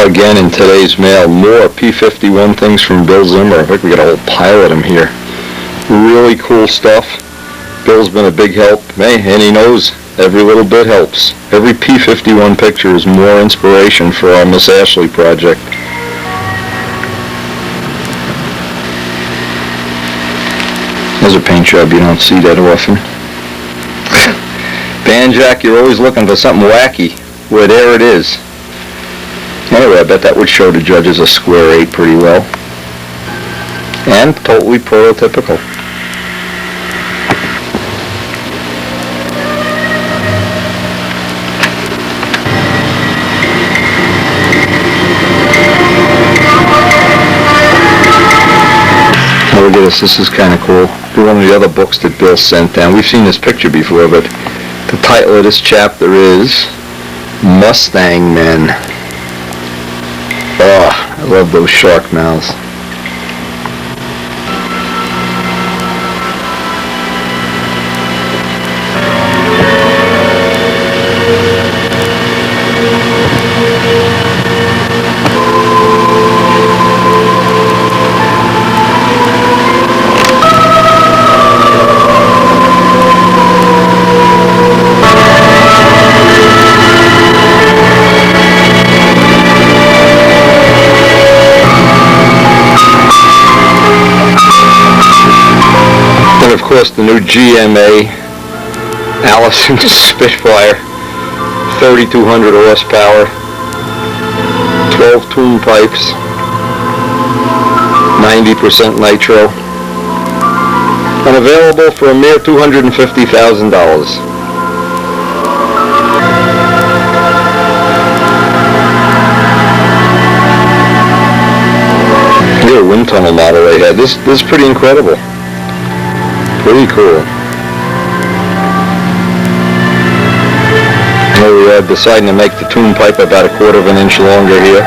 Well, again, in today's mail, more P-51 things from Bill Zimmer. I think we got a whole pile of them here. Really cool stuff. Bill's been a big help, and he knows every little bit helps. Every P-51 picture is more inspiration for our Miss Ashley project. There's a paint job you don't see that often. Banjack, you're always looking for something wacky. Well, there it is. Anyway, I bet that would show the judges a square 8 pretty well. And totally prototypical. Look at this. This is kind of cool. One of the other books that Bill sent down. We've seen this picture before, but the title of this chapter is Mustang Men. Oh, I love those shark mouths. Of course, the new GMA Allison Spitfire, 3,200 horsepower, 12 tune pipes, 90% nitro, and available for a mere $250,000. Here's a wind tunnel model they had. This is pretty incredible. Pretty cool. Here we are deciding to make the tune pipe about 1/4 inch longer here.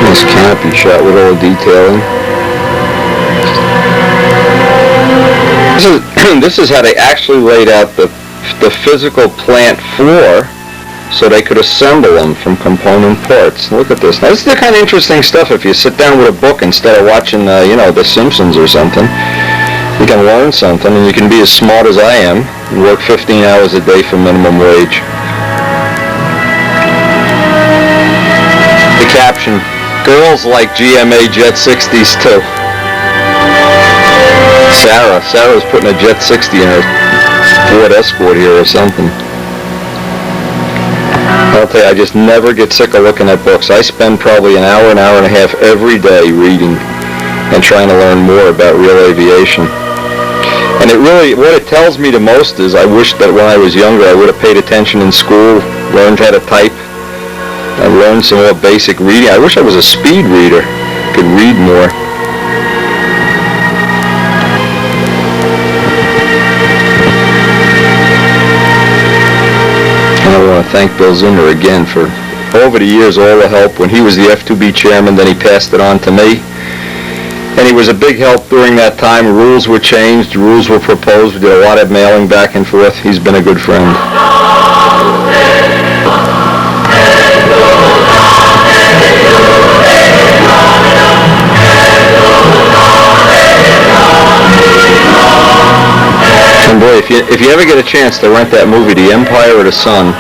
Nice canopy shot with all the detailing. This is how they actually laid out the physical plant floor so they could assemble them from component parts. Look at this. Now, this is the kind of interesting stuff if you sit down with a book instead of watching, The Simpsons or something. You can learn something, and you can be as smart as I am and work 15 hours a day for minimum wage. The caption, girls like GMA Jet 60s too. Sarah's putting a Jet 60 in her Ford Escort here or something. I'll tell you, I just never get sick of looking at books. I spend probably an hour and a half every day reading and trying to learn more about real aviation. And what it tells me the most is I wish that when I was younger I would have paid attention in school, learned how to type, and learned some more basic reading. I wish I was a speed reader, could read more. I want to thank Bill Zimmer again for, over the years, all the help. When he was the F2B chairman, then he passed it on to me. And he was a big help during that time. Rules were changed, rules were proposed. We did a lot of mailing back and forth. He's been a good friend. And boy, if you ever get a chance to rent that movie, The Empire of the Sun,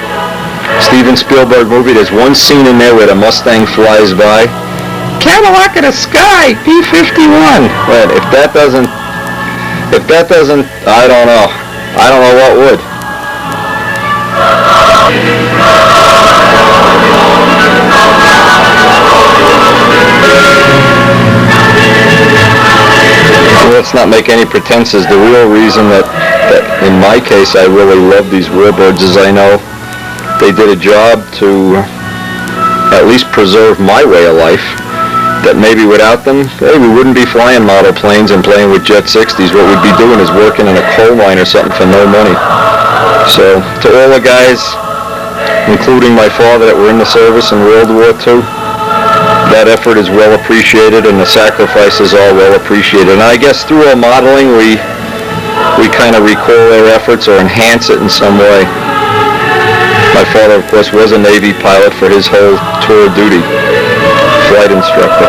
Steven Spielberg movie, there's one scene in there where the Mustang flies by. Cadillac in the sky, P-51. But if that doesn't, I don't know what would. Let's not make any pretenses. The real reason that in my case I really love these warbirds is I know they did a job to at least preserve my way of life, that maybe without them, hey, we wouldn't be flying model planes and playing with Jet 60s. What we'd be doing is working in a coal mine or something for no money. So to all the guys, including my father that were in the service in World War II, that effort is well appreciated and the sacrifices are well appreciated. And I guess through our modeling we kind of recall their efforts or enhance it in some way. My father, of course, was a Navy pilot for his whole tour of duty, flight instructor.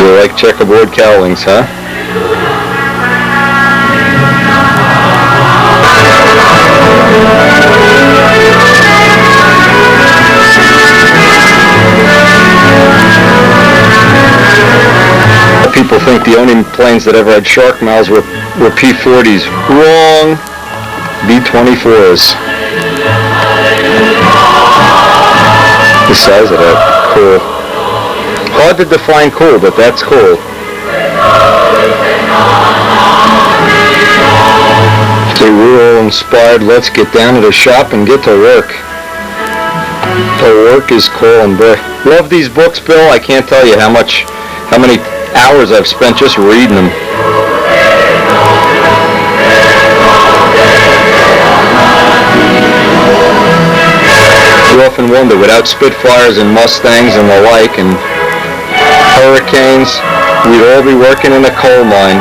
You like checkerboard cowlings, huh? People think the only planes that ever had shark mouths were P-40s. Wrong. B-24s. The size of that. Cool. Hard to define cool, but that's cool. So we're all inspired. Let's get down to the shop and get to work. The work is calling, boy. Love these books, Bill. I can't tell you how many hours I've spent just reading them. You often wonder, without Spitfires and Mustangs and the like and Hurricanes, we'd all be working in a coal mine.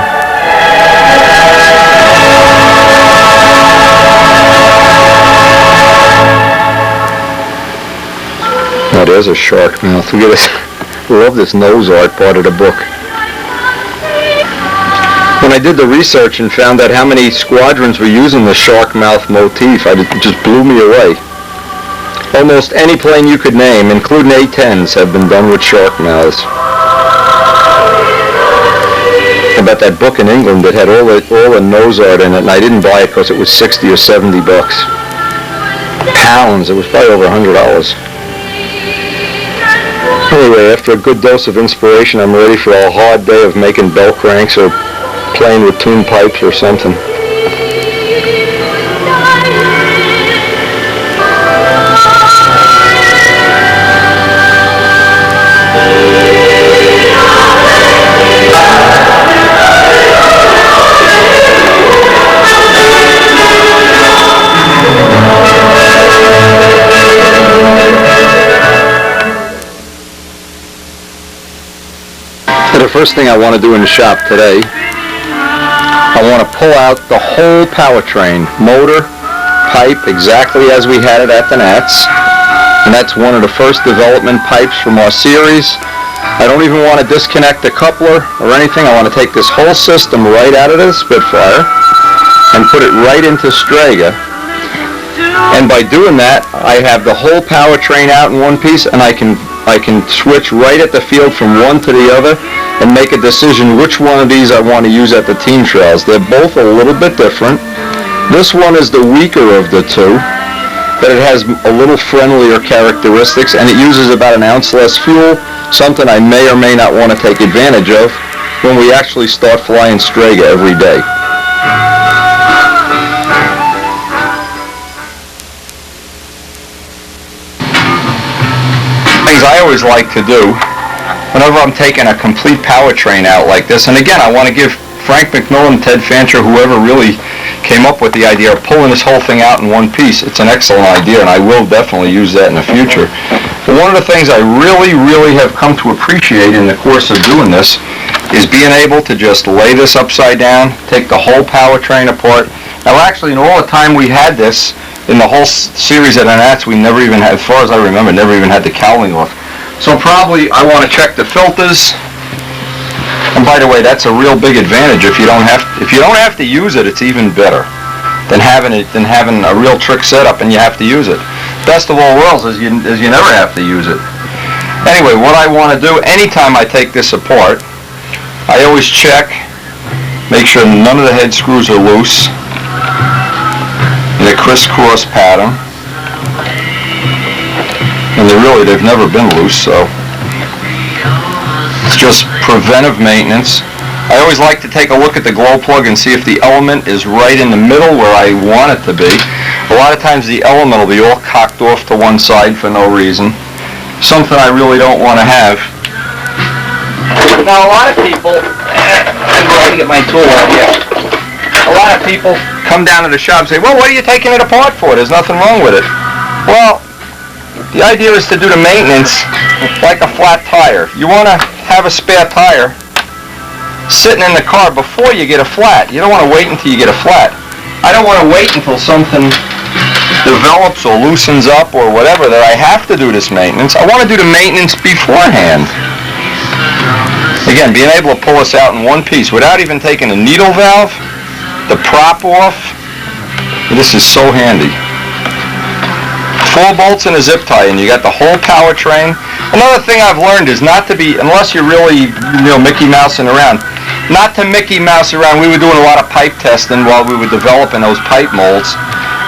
Now there's a shark mouth. Look at this. I love this nose art part of the book. When I did the research and found out how many squadrons were using the shark mouth motif, it just blew me away. Almost any plane you could name, including A-10s, have been done with shark mouths. About that book in England that had all the nose art in it, and I didn't buy it because it was 60 or 70 bucks. Pounds. It was probably over $100. Anyway, after a good dose of inspiration, I'm ready for a hard day of making bell cranks or playing with tune pipes or something. The first thing I want to do in the shop today, I want to pull out the whole powertrain, motor, pipe, exactly as we had it at the Nats. And that's one of the first development pipes from our series. I don't even want to disconnect the coupler or anything. I want to take this whole system right out of the Spitfire and put it right into Strega. And by doing that, I have the whole powertrain out in one piece, and I can switch right at the field from one to the other and make a decision which one of these I want to use at the team trials. They're both a little bit different. This one is the weaker of the two, but it has a little friendlier characteristics, and it uses about an ounce less fuel, something I may or may not want to take advantage of when we actually start flying Strega every day. Things I always like to do whenever I'm taking a complete powertrain out like this, and again, I want to give Frank McMillan, Ted Fancher, whoever really came up with the idea of pulling this whole thing out in one piece. It's an excellent idea, and I will definitely use that in the future. But one of the things I really, really have come to appreciate in the course of doing this is being able to just lay this upside down, take the whole powertrain apart. Now, actually, in all the time we had this, in the whole series of the Nats, we never even had, as far as I remember, never even had the cowling off. So probably I want to check the filters. And by the way, that's a real big advantage. If you don't have to use it, it's even better than having a real trick setup and you have to use it. Best of all worlds is you never have to use it. Anyway, what I want to do anytime I take this apart, I always check, make sure none of the head screws are loose in a crisscross pattern. And they've never been loose, so it's just preventive maintenance. I always like to take a look at the glow plug and see if the element is right in the middle where I want it to be. A lot of times the element will be all cocked off to one side for no reason. Something I really don't want to have. Now a lot of people, I'm going to get my tool out here. A lot of people come down to the shop and say, well, what are you taking it apart for? There's nothing wrong with it. Well, the idea is to do the maintenance like a flat tire. You want to have a spare tire sitting in the car before you get a flat. You don't want to wait until you get a flat. I don't want to wait until something develops or loosens up or whatever that I have to do this maintenance. I want to do the maintenance beforehand. Again, being able to pull this out in one piece without even taking the needle valve, the prop off, this is so handy. 4 bolts and a zip tie, and you got the whole powertrain. Another thing I've learned is not to be, unless you're really, Mickey Mousing around, not to Mickey Mouse around. We were doing a lot of pipe testing while we were developing those pipe molds,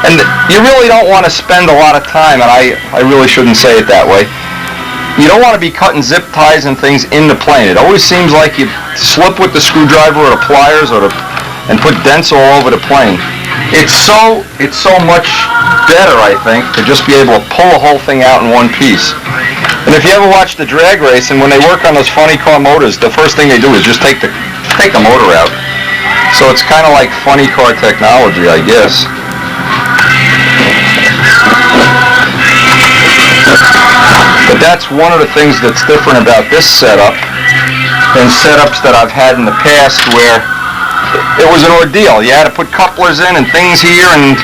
and you really don't want to spend a lot of time, and I really shouldn't say it that way. You don't want to be cutting zip ties and things in the plane. It always seems like you slip with the screwdriver or the pliers and put dents all over the plane. It's so much better, I think, to just be able to pull the whole thing out in one piece. And if you ever watch the drag race, and when they work on those funny car motors, the first thing they do is just take the motor out. So it's kind of like funny car technology, I guess. But that's one of the things that's different about this setup than setups that I've had in the past where it was an ordeal. You had to put couplers in and things here, and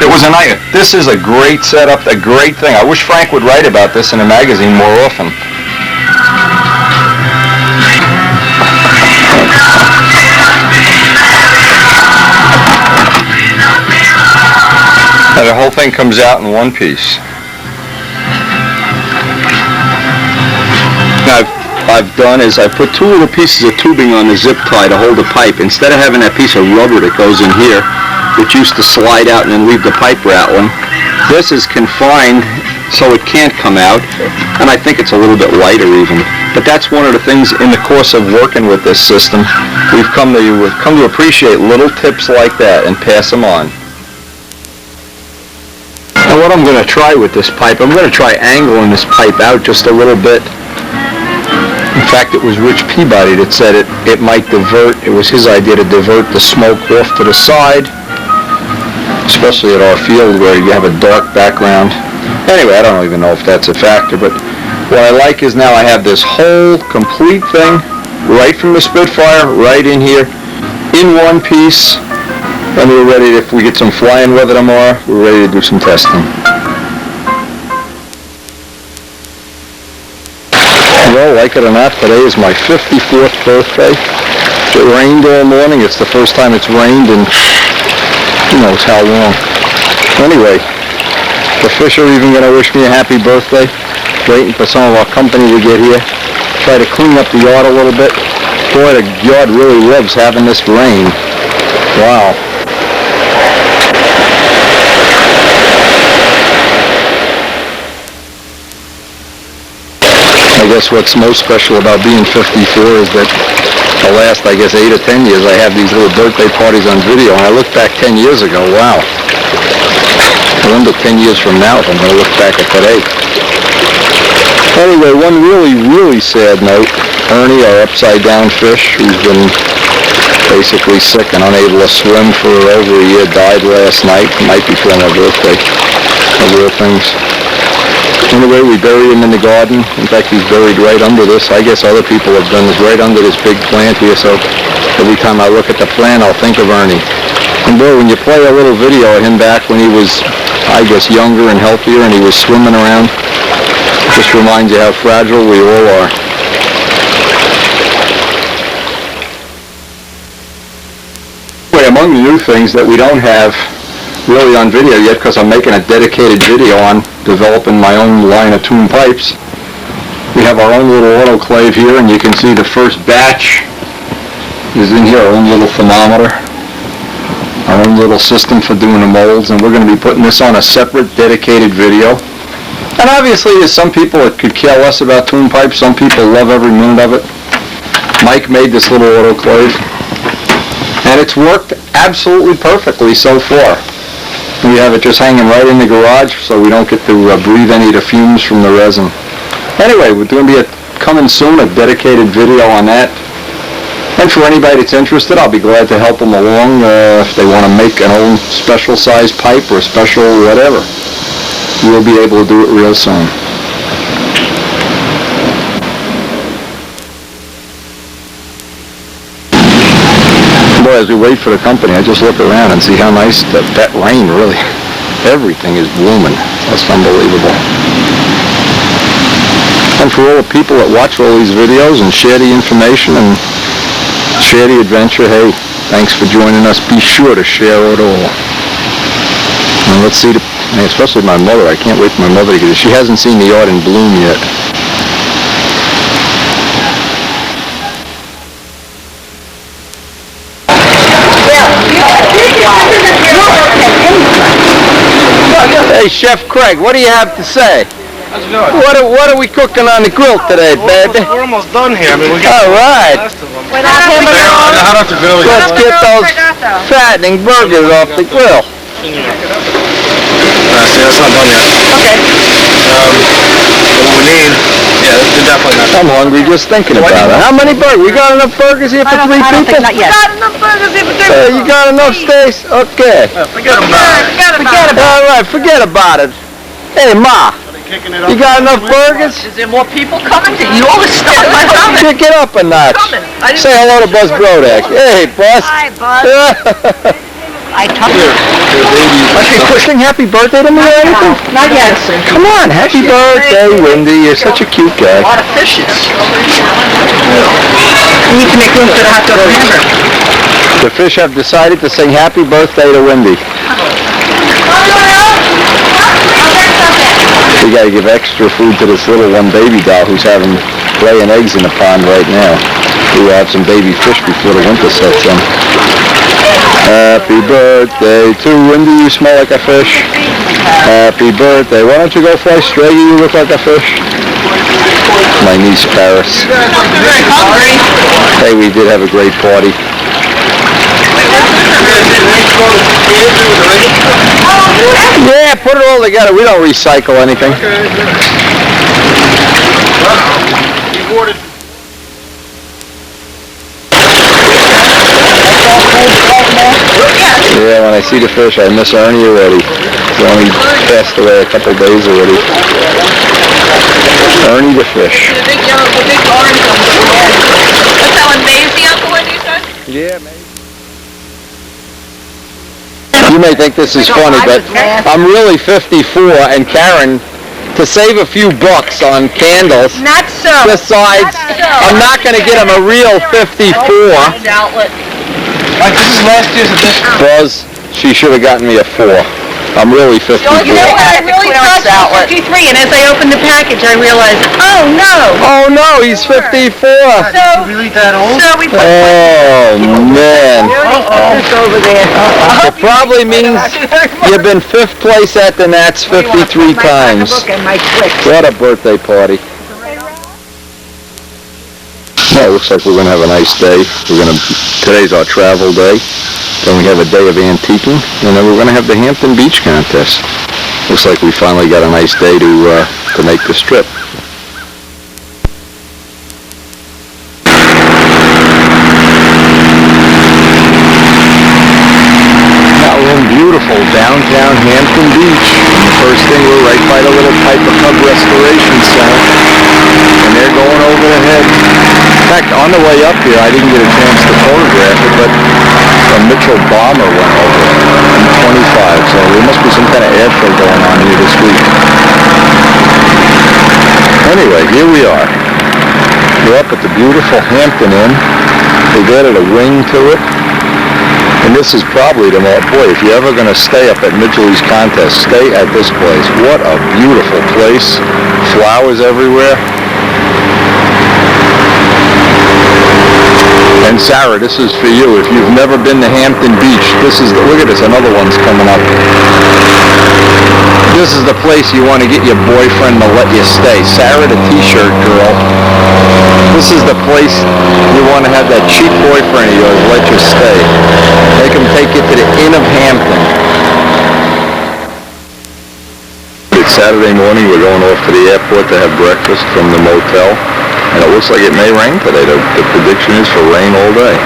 it was a nightmare. This is a great setup, a great thing. I wish Frank would write about this in a magazine more often. And the whole thing comes out in one piece. Now, I've done is I put 2 little pieces of tubing on the zip tie to hold the pipe. Instead of having that piece of rubber that goes in here, which used to slide out and then leave the pipe rattling, this is confined so it can't come out, and I think it's a little bit lighter even. But that's one of the things in the course of working with this system, we've come to appreciate little tips like that and pass them on. Now what I'm going to try with this pipe, I'm going to try angling this pipe out just a little bit. In fact, it was Rich Peabody that said it might divert. It was his idea to divert the smoke off to the side, especially at Aiirfield where you have a dark background. Anyway, I don't even know if that's a factor, but what I like is now I have this whole complete thing right from the Spitfire right in here in one piece, and we're ready. If we get some flying weather tomorrow, we're ready to do some testing. Well, like it or not, today is my 54th birthday. It rained all morning. It's the first time it's rained in who knows how long. Anyway, the fish are even going to wish me a happy birthday. Waiting for some of our company to get here. Try to clean up the yard a little bit. Boy, the yard really loves having this rain. Wow. I guess what's most special about being 54 is that the last, 8 or 10 years, I have these little birthday parties on video, and I look back 10 years ago, wow. I wonder 10 years from now if I'm going to look back at today. Anyway, one really sad note. Ernie, our upside-down fish, who's been basically sick and unable to swim for over a year, died last night. Might be for my birthday, of all things. Anyway, we buried him in the garden. In fact, he's buried right under this. I guess other people have done this right under this big plant here, so every time I look at the plant, I'll think of Ernie. And boy, when you play a little video of him back when he was, I guess, younger and healthier and he was swimming around, it just reminds you how fragile we all are. Anyway, among the new things that we don't have really on video yet, because I'm making a dedicated video on developing my own line of tune pipes. We have our own little autoclave here, and you can see the first batch is in here, our own little thermometer, our own little system for doing the molds, and we're going to be putting this on a separate dedicated video. And obviously there's some people that could care less about tune pipes, some people love every minute of it. Mike made this little autoclave, and it's worked absolutely perfectly so far. We have it just hanging right in the garage so we don't get to breathe any of the fumes from the resin. Anyway, we're going to be coming soon, a dedicated video on that. And for anybody that's interested, I'll be glad to help them along if they want to make an own special size pipe or a special whatever. We'll be able to do it real soon. Boy, as we wait for the company, I just look around and see how nice that rain really, everything is blooming. That's unbelievable. And for all the people that watch all these videos and share the information and share the adventure, hey, thanks for joining us. Be sure to share it all. And let's see, especially my mother. I can't wait for my mother to get it. She hasn't seen the art in bloom yet. Hey, Chef Craig, what do you have to say? How's it going? What are we cooking on the grill today, baby? We're almost done here. I mean, we got all right. the rest of them. How about the grill? Let's get those fattening burgers off the grill. See, that's not done yet. Okay. What we need, yeah, they're definitely not done. I'm hungry just thinking about it. How many burgers? We got enough burgers here for 3 people? I don't think not yet. Got enough burgers here for 3 You got enough, Stace? Okay. Forget about it. All right, forget about it. Hey, Ma, you got enough burgers? Is there more people coming? You always start my stomach. Pick it up a notch. Say hello to Buzz Brodak. Hey, Buzz. Hi, Buzz. I told you. Sing happy birthday to me or anything? Not yet. Come on, happy birthday, Wendy. You're such a cute guy. A lot of fishes. We need to make room for the hot dog and hamburger. The fish have decided to sing happy birthday to Wendy. We got to give extra food to this little one baby doll who's laying eggs in the pond right now. We will have some baby fish before the winter sets in. Happy birthday to Wendy, you smell like a fish. Happy birthday. Why don't you go fly straight? You look like a fish. My niece Paris. Hey, we did have a great party. Yeah, put it all together. We don't recycle anything. Yeah, when I see the fish, I miss Ernie already. He's only passed away a couple days already. Ernie the fish. The big orange one. That's that one, Maisie, Uncle, what you said? Yeah, maybe. You may think this is funny, but I'm really 54, and Karen, to save a few bucks on candles, Not so. besides, I'm not going to get him a real 54. Outlet. Like, this is last year's edition. Buzz, she should have gotten me a 4. I'm really 54. You know what? I really thought you were 53, and as I opened the package, I realized, oh no. Oh no, he's 54. So, Really that old? so we put Oh man. this over there. It probably means you've been 5th place at the Nats 53 times. What a birthday party. Well, it looks like we're going to have a nice day. Today's our travel day. Then we have a day of antiquing, and then we're going to have the Hampton Beach contest. Looks like we finally got a nice day to make this trip. Now we're in beautiful downtown Hampton Beach. And the first thing, we're right by the little Piper Cub Restoration Center, and they're going over the head. In fact, on the way up here, I didn't get a chance to photograph it, but a Mitchell bomber went over in 25, so there must be some kind of airfield going on here this week. Anyway, here we are. We're up at the beautiful Hampton Inn. They've added a wing to it. And this is probably the most, boy, if you're ever going to stay up at Midgley's contest, stay at this place. What a beautiful place. Flowers everywhere. And Sarah, this is for you. If you've never been to Hampton Beach, look at this, another one's coming up. This is the place you want to get your boyfriend to let you stay. Sarah, the t-shirt girl. This is the place you want to have that cheap boyfriend of yours let you stay. Make him take you to the Inn of Hampton. It's Saturday morning. We're going off to the airport to have breakfast from the motel. and it looks like it may rain today. The prediction is for rain all day.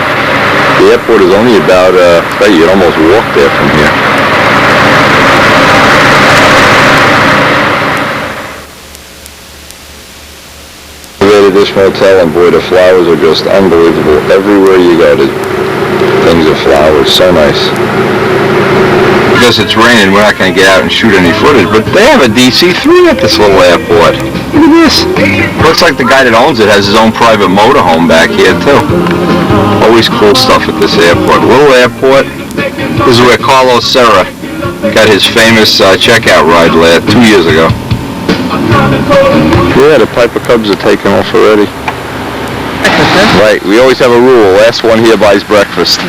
The airport is only about, you can almost walk there from here. This motel, and boy, the flowers are just unbelievable. Everywhere you go, things are flowers. So nice. Because it's raining, we're not going to get out and shoot any footage, but they have a DC-3 at this little airport. Look at this. Looks like the guy that owns it has his own private motorhome back here, too. Always cool stuff at this airport. Little airport. This is where Carlos Serra got his famous checkout ride 2 years ago. Yeah, the Piper Cubs are taking off already. Right, we always have a rule. Last one here buys breakfast.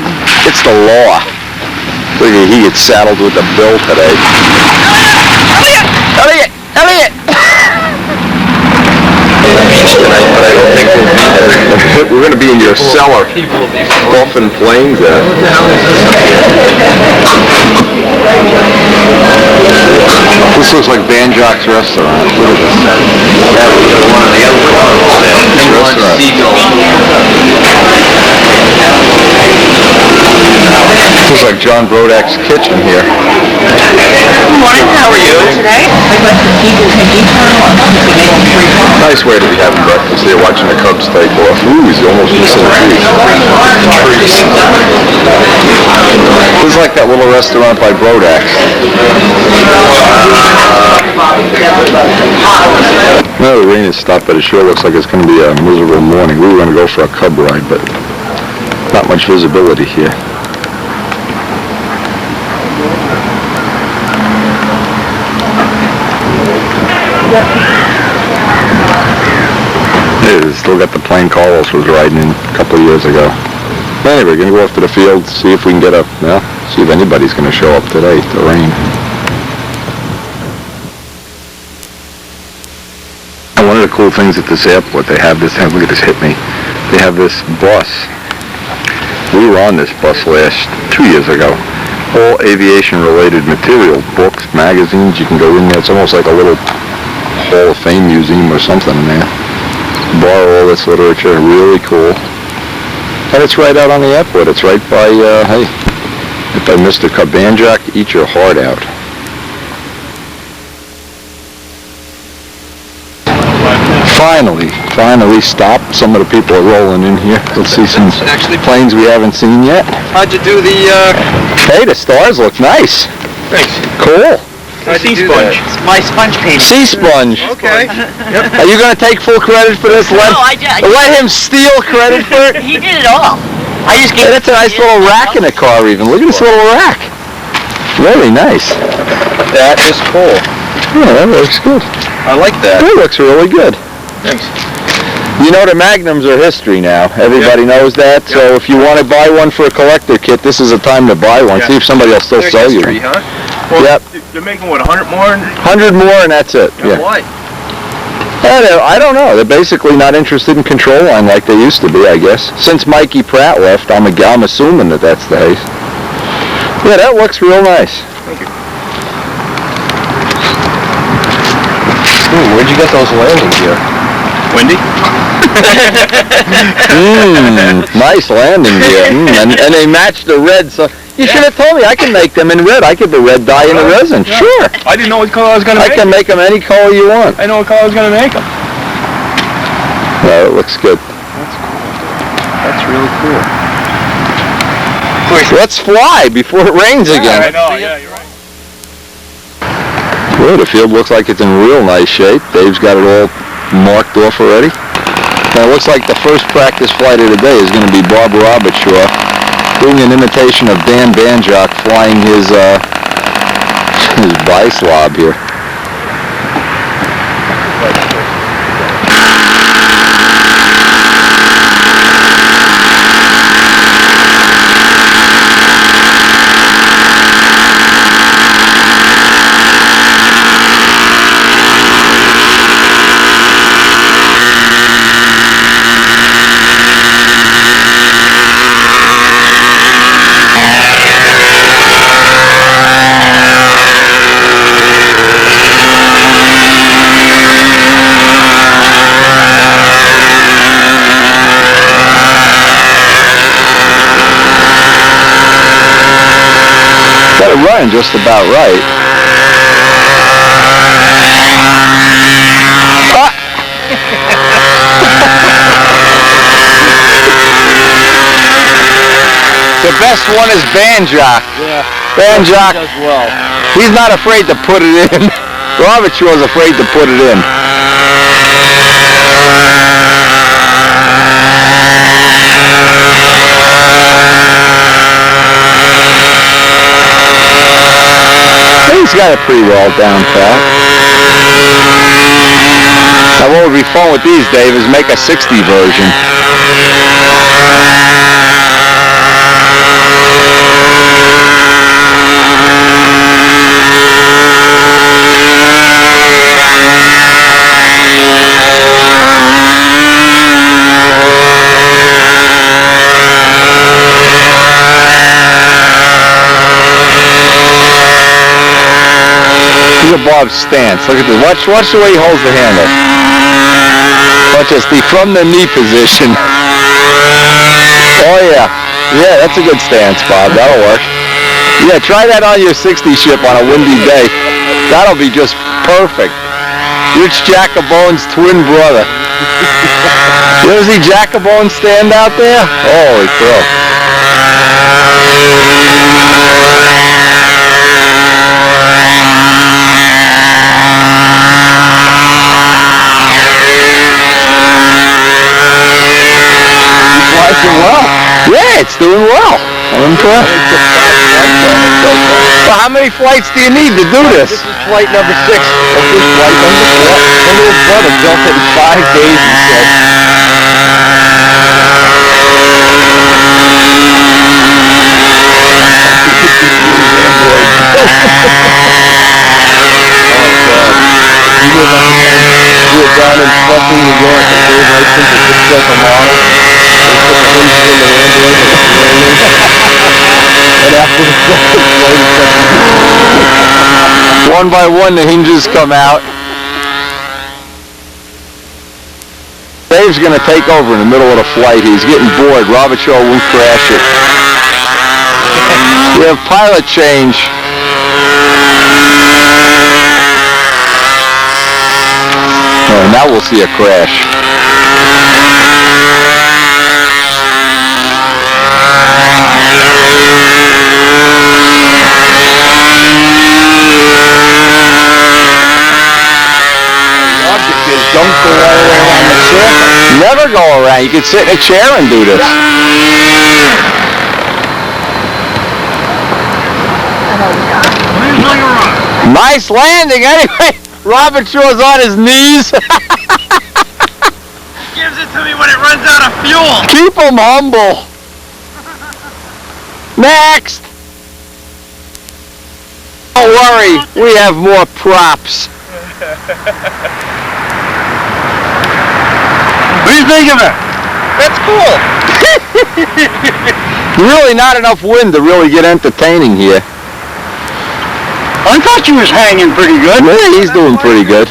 It's the law. Look at, he gets saddled with the bill today. Elliot! Elliot! We're going to be in your cellar. Off in planes there. This looks like Banjock's restaurant. Look at this. This looks like John Brodak's kitchen here. Good morning, how are you today? Nice way to be having breakfast here, watching the Cubs take off. Ooh, he's almost missing a trees. This is like that little restaurant by Brodak's. No, the rain has stopped, but it sure looks like it's going to be a miserable morning. We were going to go for a Cub ride, but not much visibility here. Still got the plane Carlos was riding in a couple of years ago. Anyway, we're going to go off to the field, see if we can get up, see if anybody's going to show up today, the rain. And one of the cool things at this airport, they have this, look at this, hit me. They have this bus. We were on this bus 2 years ago. All aviation-related material, books, magazines, you can go in there. It's almost like a little Hall of Fame museum or something in there. Borrow all this literature, really cool. And it's right out on the airport. It's right by, by Mr. Banjock, eat your heart out. Finally stopped. Some of the people are rolling in here. Let's see some planes we haven't seen yet. How'd you do the, Hey, the stars look nice. Thanks. Cool. Sea sponge. It's my sponge painting. Sea sponge. Okay. Yep. Are you going to take full credit for this? No, I did. Let him steal credit for it? He did it all. I just gave. Hey, that's a nice little rack in the car even. Look at this little rack. Really nice. That is cool. Yeah, that looks good. I like that. That looks really good. Thanks. You know the Magnums are history now. Everybody knows that. Yep. So if you want to buy one for a collector kit, this is a time to buy one. Yeah. See if somebody will still They're sell history, you one. Huh? Well, Yep. They're making, what, 100 more? 100 more and that's it. Yeah. Why? I don't know. They're basically not interested in control line like they used to be, I guess. Since Mikey Pratt left, I'm assuming that that's the case. Yeah, that looks real nice. Thank you. Where'd you get those landing gear? Wendy? Nice landing gear. And they match the red, so you should have told me. I can make them in red. I could the red dye in the resin. Yeah. Sure. I didn't know what color I was going to I make can make them any color you want. I know what color I was going to make them. No, it looks good. That's really cool. Let's fly before it rains again. I know, yeah, you're right. Well, the field looks like it's in real nice shape. Dave's got it all marked off already. Now it looks like the first practice flight of the day is going to be Bob Robertshaw doing an imitation of Dan Banjock flying his bi-slob here. Got it running just about right. Ah! The best one is Banjock. Yeah. Banjock, Does well. he's not afraid to put it in. Robert Shaw's afraid to put it in. He's got it pretty well down pat. Now what would be fun with these, Dave, is make a 60 version. Look at Bob's stance. Look at this. Watch the way he holds the handle. Watch this. From the knee position. Oh yeah. Yeah, that's a good stance, Bob. That'll work. Yeah, try that on your 60 ship on a windy day. That'll be just perfect. It's Jackabone's twin brother. You ever see Jackabone stand out there? Holy crow. Well. Yeah, it's doing well. I'm impressed. Well, how many flights do you need to do this? This is flight number 6. This is flight number 4. My little brother built it in 5 days, he said. We were down in fucking New York and gave license to just like a model. And after the flight, One by one, the hinges come out. Dave's going to take over in the middle of the flight. He's getting bored. Robert Shaw won't crash it. We have pilot change. Oh, now we'll see a crash. don't go all the way around the circle. Never go around. You can sit in a chair and do this. Nice landing anyway. Robert Shaw's on his knees. Gives it to me when it runs out of fuel. Keep him humble. Next. Don't worry, we have more props. What do you think of it? That's cool. Really not enough wind to really get entertaining here. I thought you was hanging pretty good. Yeah, he's doing pretty good.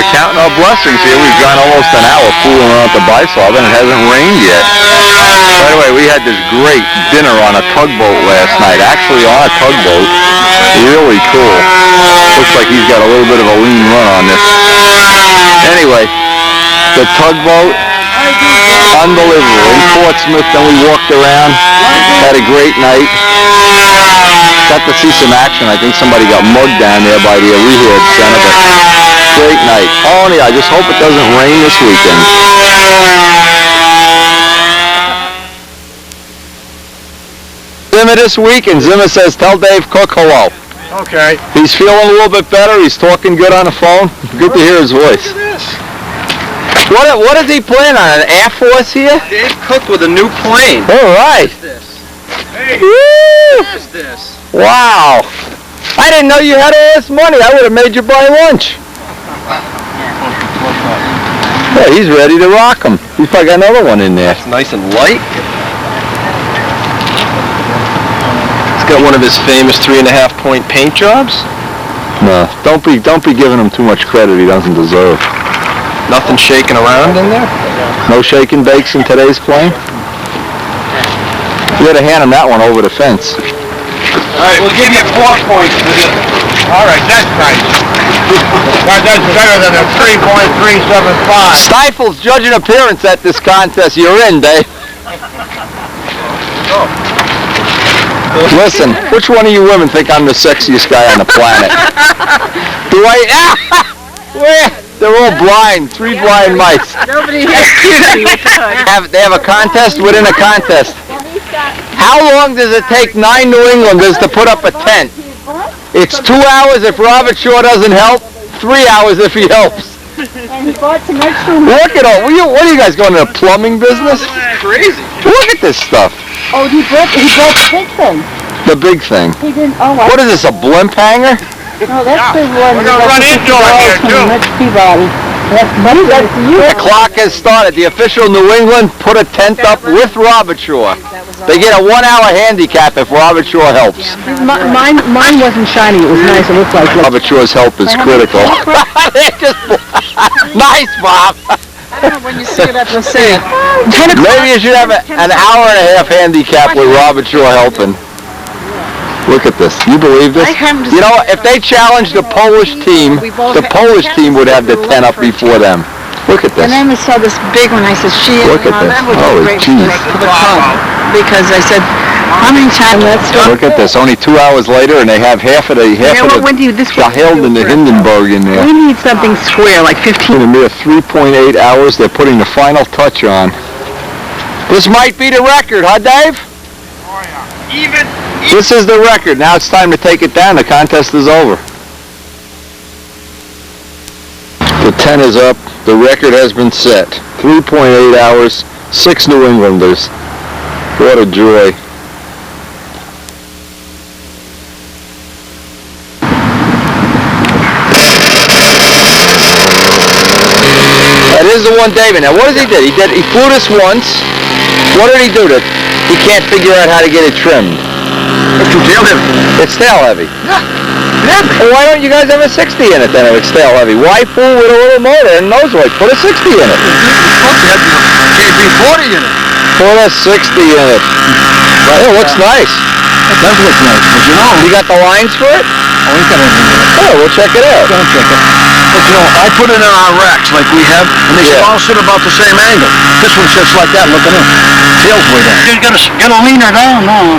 Counting our blessings here. We've gone almost an hour fooling around the bifob and it hasn't rained yet. By the way, we had this great dinner on a tugboat last night. Actually on a tugboat. Really cool. Looks like he's got a little bit of a lean run on this. Anyway, the tugboat, unbelievable. In Portsmouth, then we walked around, had a great night. got to see some action. I think somebody got mugged down there by the rehab center, but great night. Only I just hope it doesn't rain this weekend. Zimmer this week, and Zimmer says, tell Dave Cook hello. Okay. He's feeling a little bit better. He's talking good on the phone. Good to hear his voice. What is he playing on? An Air Force here? Dave Cook with a new plane. All right. Hey, Woo! what is this? Wow. I didn't know you had all this money. I would have made you buy lunch. Yeah, he's ready to rock him. He's probably got another one in there. It's nice and light. He's got one of his famous 3.5-point paint jobs. No, don't be giving him too much credit he doesn't deserve. Nothing shaking around in there. No shaking bakes in today's plane. You had to hand him that one over the fence. All right, we'll give you 4 points for this. All right, that's nice. That's better than a 3.375. Stifel's judging appearance at this contest. You're in, Dave. Listen, which one of you women think I'm the sexiest guy on the planet? Do I? Where? They're all blind. 3 blind mice. Nobody has cutie with the hood. They have a contest within a contest. How long does it take 9 New Englanders to put up a tent? It's 2 hours if Robert Shaw doesn't help, 3 hours if he helps. And he bought some extra. Look at all. What are you guys going to the plumbing business? Crazy. Look at this stuff. Oh, he bought the big thing. The big thing. He didn't. Oh, What is this? A blimp hanger? No, that's the one. We're gonna run into it here, too. That's Peabody. That's money. That's you. The clock has started. The official New England put a tent up with Robert Shaw. They get a 1-hour handicap if Robert Shaw helps. Mine wasn't shiny. It was nice. It looked like. Robert Shaw's help is critical. Nice, Bob. When you see it at the same. Maybe you should have an hour and a half handicap with Robert Shaw helping. Look at this. You believe this? You know, if they challenged the Polish team would have the tent up before them. Look at this. And then we saw this big one. I said, Look at this. that would Oh, be great geez. for the club. Because I said, how many times Look at this. Only 2 hours later, and they have half of the Hild and the Hindenburg in there. We need something square, like 15. In a mere 3.8 hours, they're putting the final touch on. This might be the record, huh, Dave? Even. This is the record. Now it's time to take it down. The contest is over. The tent is up. The record has been set. 3.8 hours, 6 New Englanders. What a joy. That is the one, David. Now, what does he do? He flew this once. What did he do to? He can't figure out how to get it trimmed. It's too tail heavy. It's tail heavy. Well, why don't you guys have a 60 in it then if it's tail heavy? Why fool with a little motor and nose weight? Put a 60 in it. JB40 in it. Put a 60 in it. Well, it looks nice. It does look nice, but you know. You got the lines for it? Oh, we got everything in it. Oh, we'll check it out. Don't check it. But you know, I put it in our racks like we have, and they should all sit about the same angle. This one sits like that, looking in. Tail's way down. You gotta lean her down now.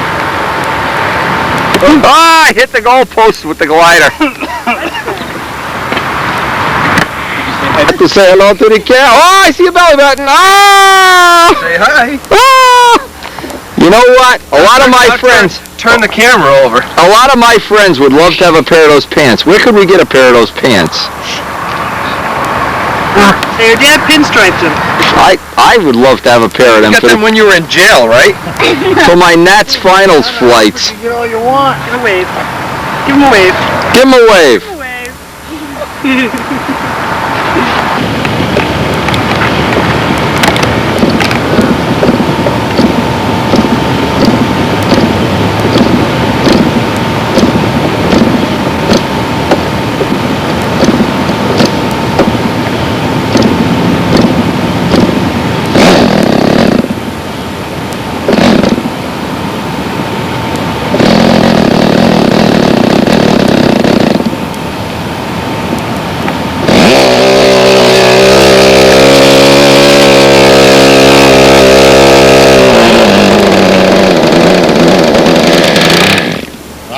Ah, I hit the goalpost with the glider. I have to say hello to the cat. Oh, I see a belly button. Ah! Say hi. Ah! You know what? A lot of my friends... Turn the camera over. A lot of my friends would love to have a pair of those pants. Where could we get a pair of those pants? Your dad pinstriped them. I would love to have a pair of them You got them when you were in jail, right? for my Nats finals flights. You get all you want. Give him a wave. Give him a wave. Give him a wave. Give him a wave.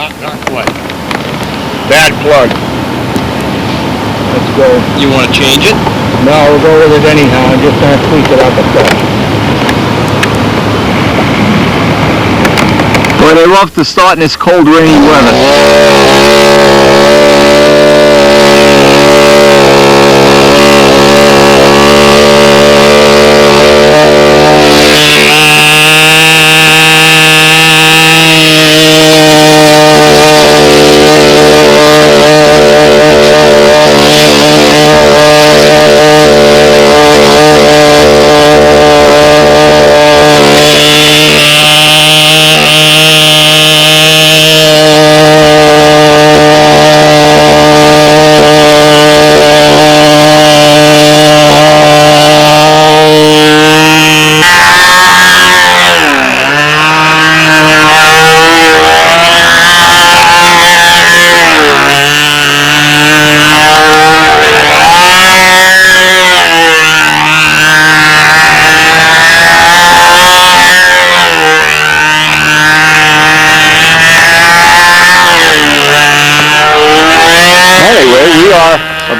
Not quite. Bad plug. Let's go. You want to change it? No, we'll go with it anyhow. I'm just going to tweak it out the touch. Boy, they love to start in this cold, rainy weather.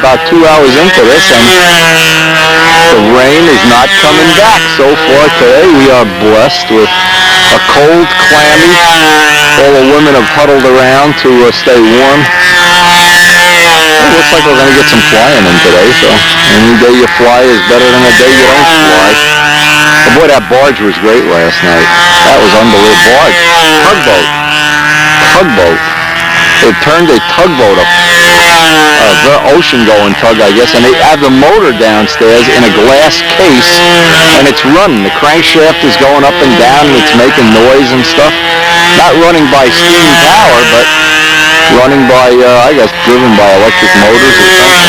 About 2 hours into this, and the rain is not coming back so far today. We are blessed with a cold, clammy. All the women have huddled around to stay warm. It looks like we're going to get some flying in today, so any day you fly is better than a day you don't fly. But boy, that barge was great last night. That was unbelievable. Barge. Tugboat. Tugboat. They turned a tugboat up. Ocean-going tug, I guess, and they have the motor downstairs in a glass case, and it's running. The crankshaft is going up and down, and it's making noise and stuff. Not running by steam power, but running by, I guess, driven by electric motors or something.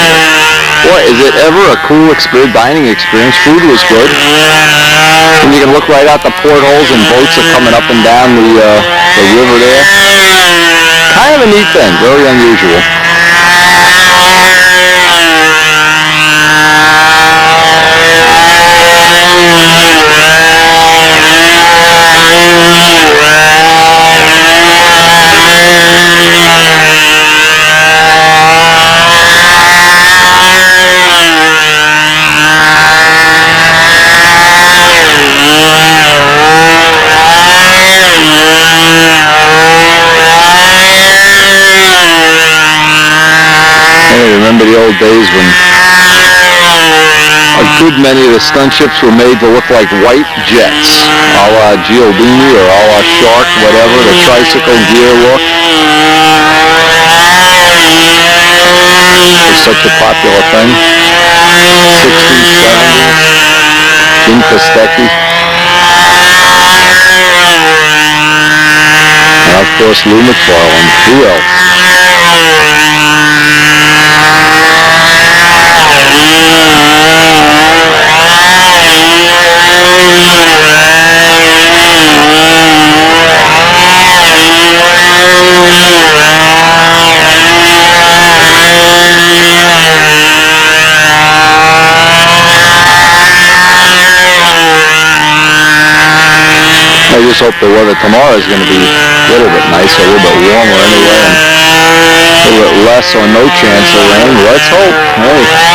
Boy, is it ever a cool dining experience. Food was good. And you can look right out the portholes, and boats are coming up and down the river there. Kind of a neat thing, very unusual. Remember the old days when a good many of the stunt ships were made to look like white jets, a la Gialdini or a la Shark, whatever, the tricycle gear look. It was such a popular thing. 60s, 70s, Jim Kostecki. And of course Lou McFarlane. Who else? I just hope the weather tomorrow is going to be a little bit nicer, a little bit warmer anyway, and a little bit less or no chance of rain. Let's hope. Hey.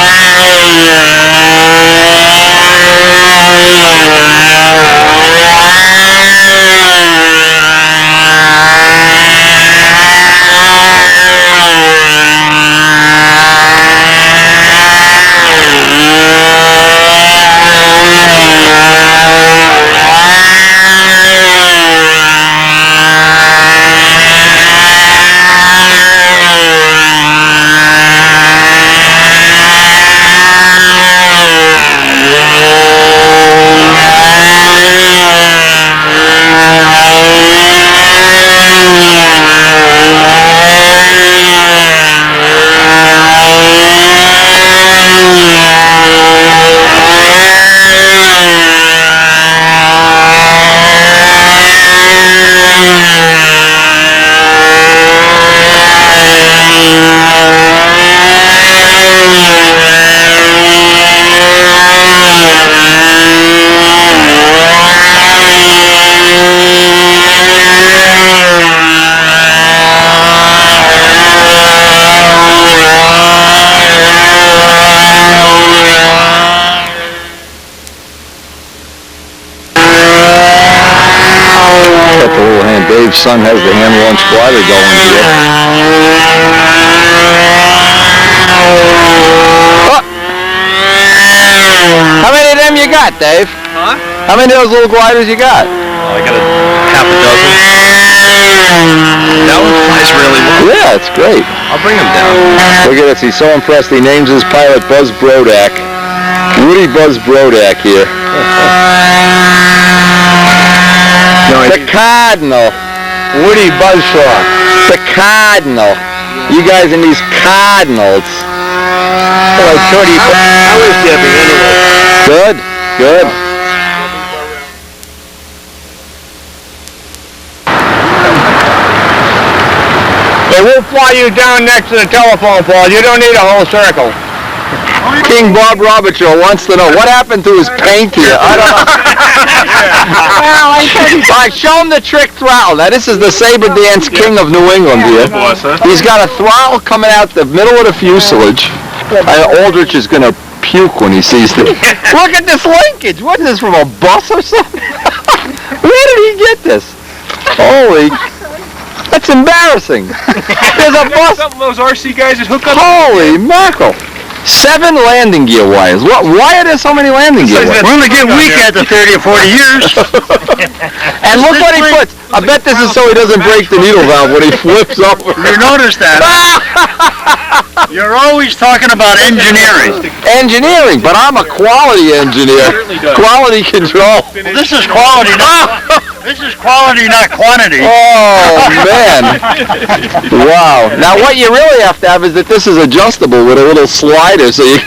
son has the hand-launched glider going here. Oh. How many of them you got, Dave? Huh? How many of those little gliders you got? I got a half a dozen. That one flies really well. Yeah, it's great. I'll bring him down. Look at this, he's so impressed he names his pilot Buzz Brodak. Woody Buzz Brodak here. The Cardinal. Woody Buzzsaw. The Cardinal. You guys in these Cardinals. Hello, Shorty. How is Debbie anyway? Good, good. They will fly you down next to the telephone pole. You don't need a whole circle. King Bob Robertshaw wants to know what happened to his paint here. I don't know. Well, I couldn't. All right, show him the trick throttle. Now, this is the saber dance king of New England here. He's got a throttle coming out the middle of the fuselage. Aldrich is going to puke when he sees this. Look at this linkage. What is this, from a bus or something? Where did he get this? Holy... That's embarrassing. There's a bus. Some of those RC guys that hook up. Holy mackerel. 7 landing gear wires. Why are there so many landing gear wires? We're going to get weak after 30 or 40 years. And look what he puts. I bet this is so he doesn't break the needle valve when he flips over. You notice that? You're always talking about engineering. Engineering, but I'm a quality engineer. Quality control. Well, this is quality, not quantity. Oh, man. Wow. Now, what you really have to have is that this is adjustable with a little slider, so you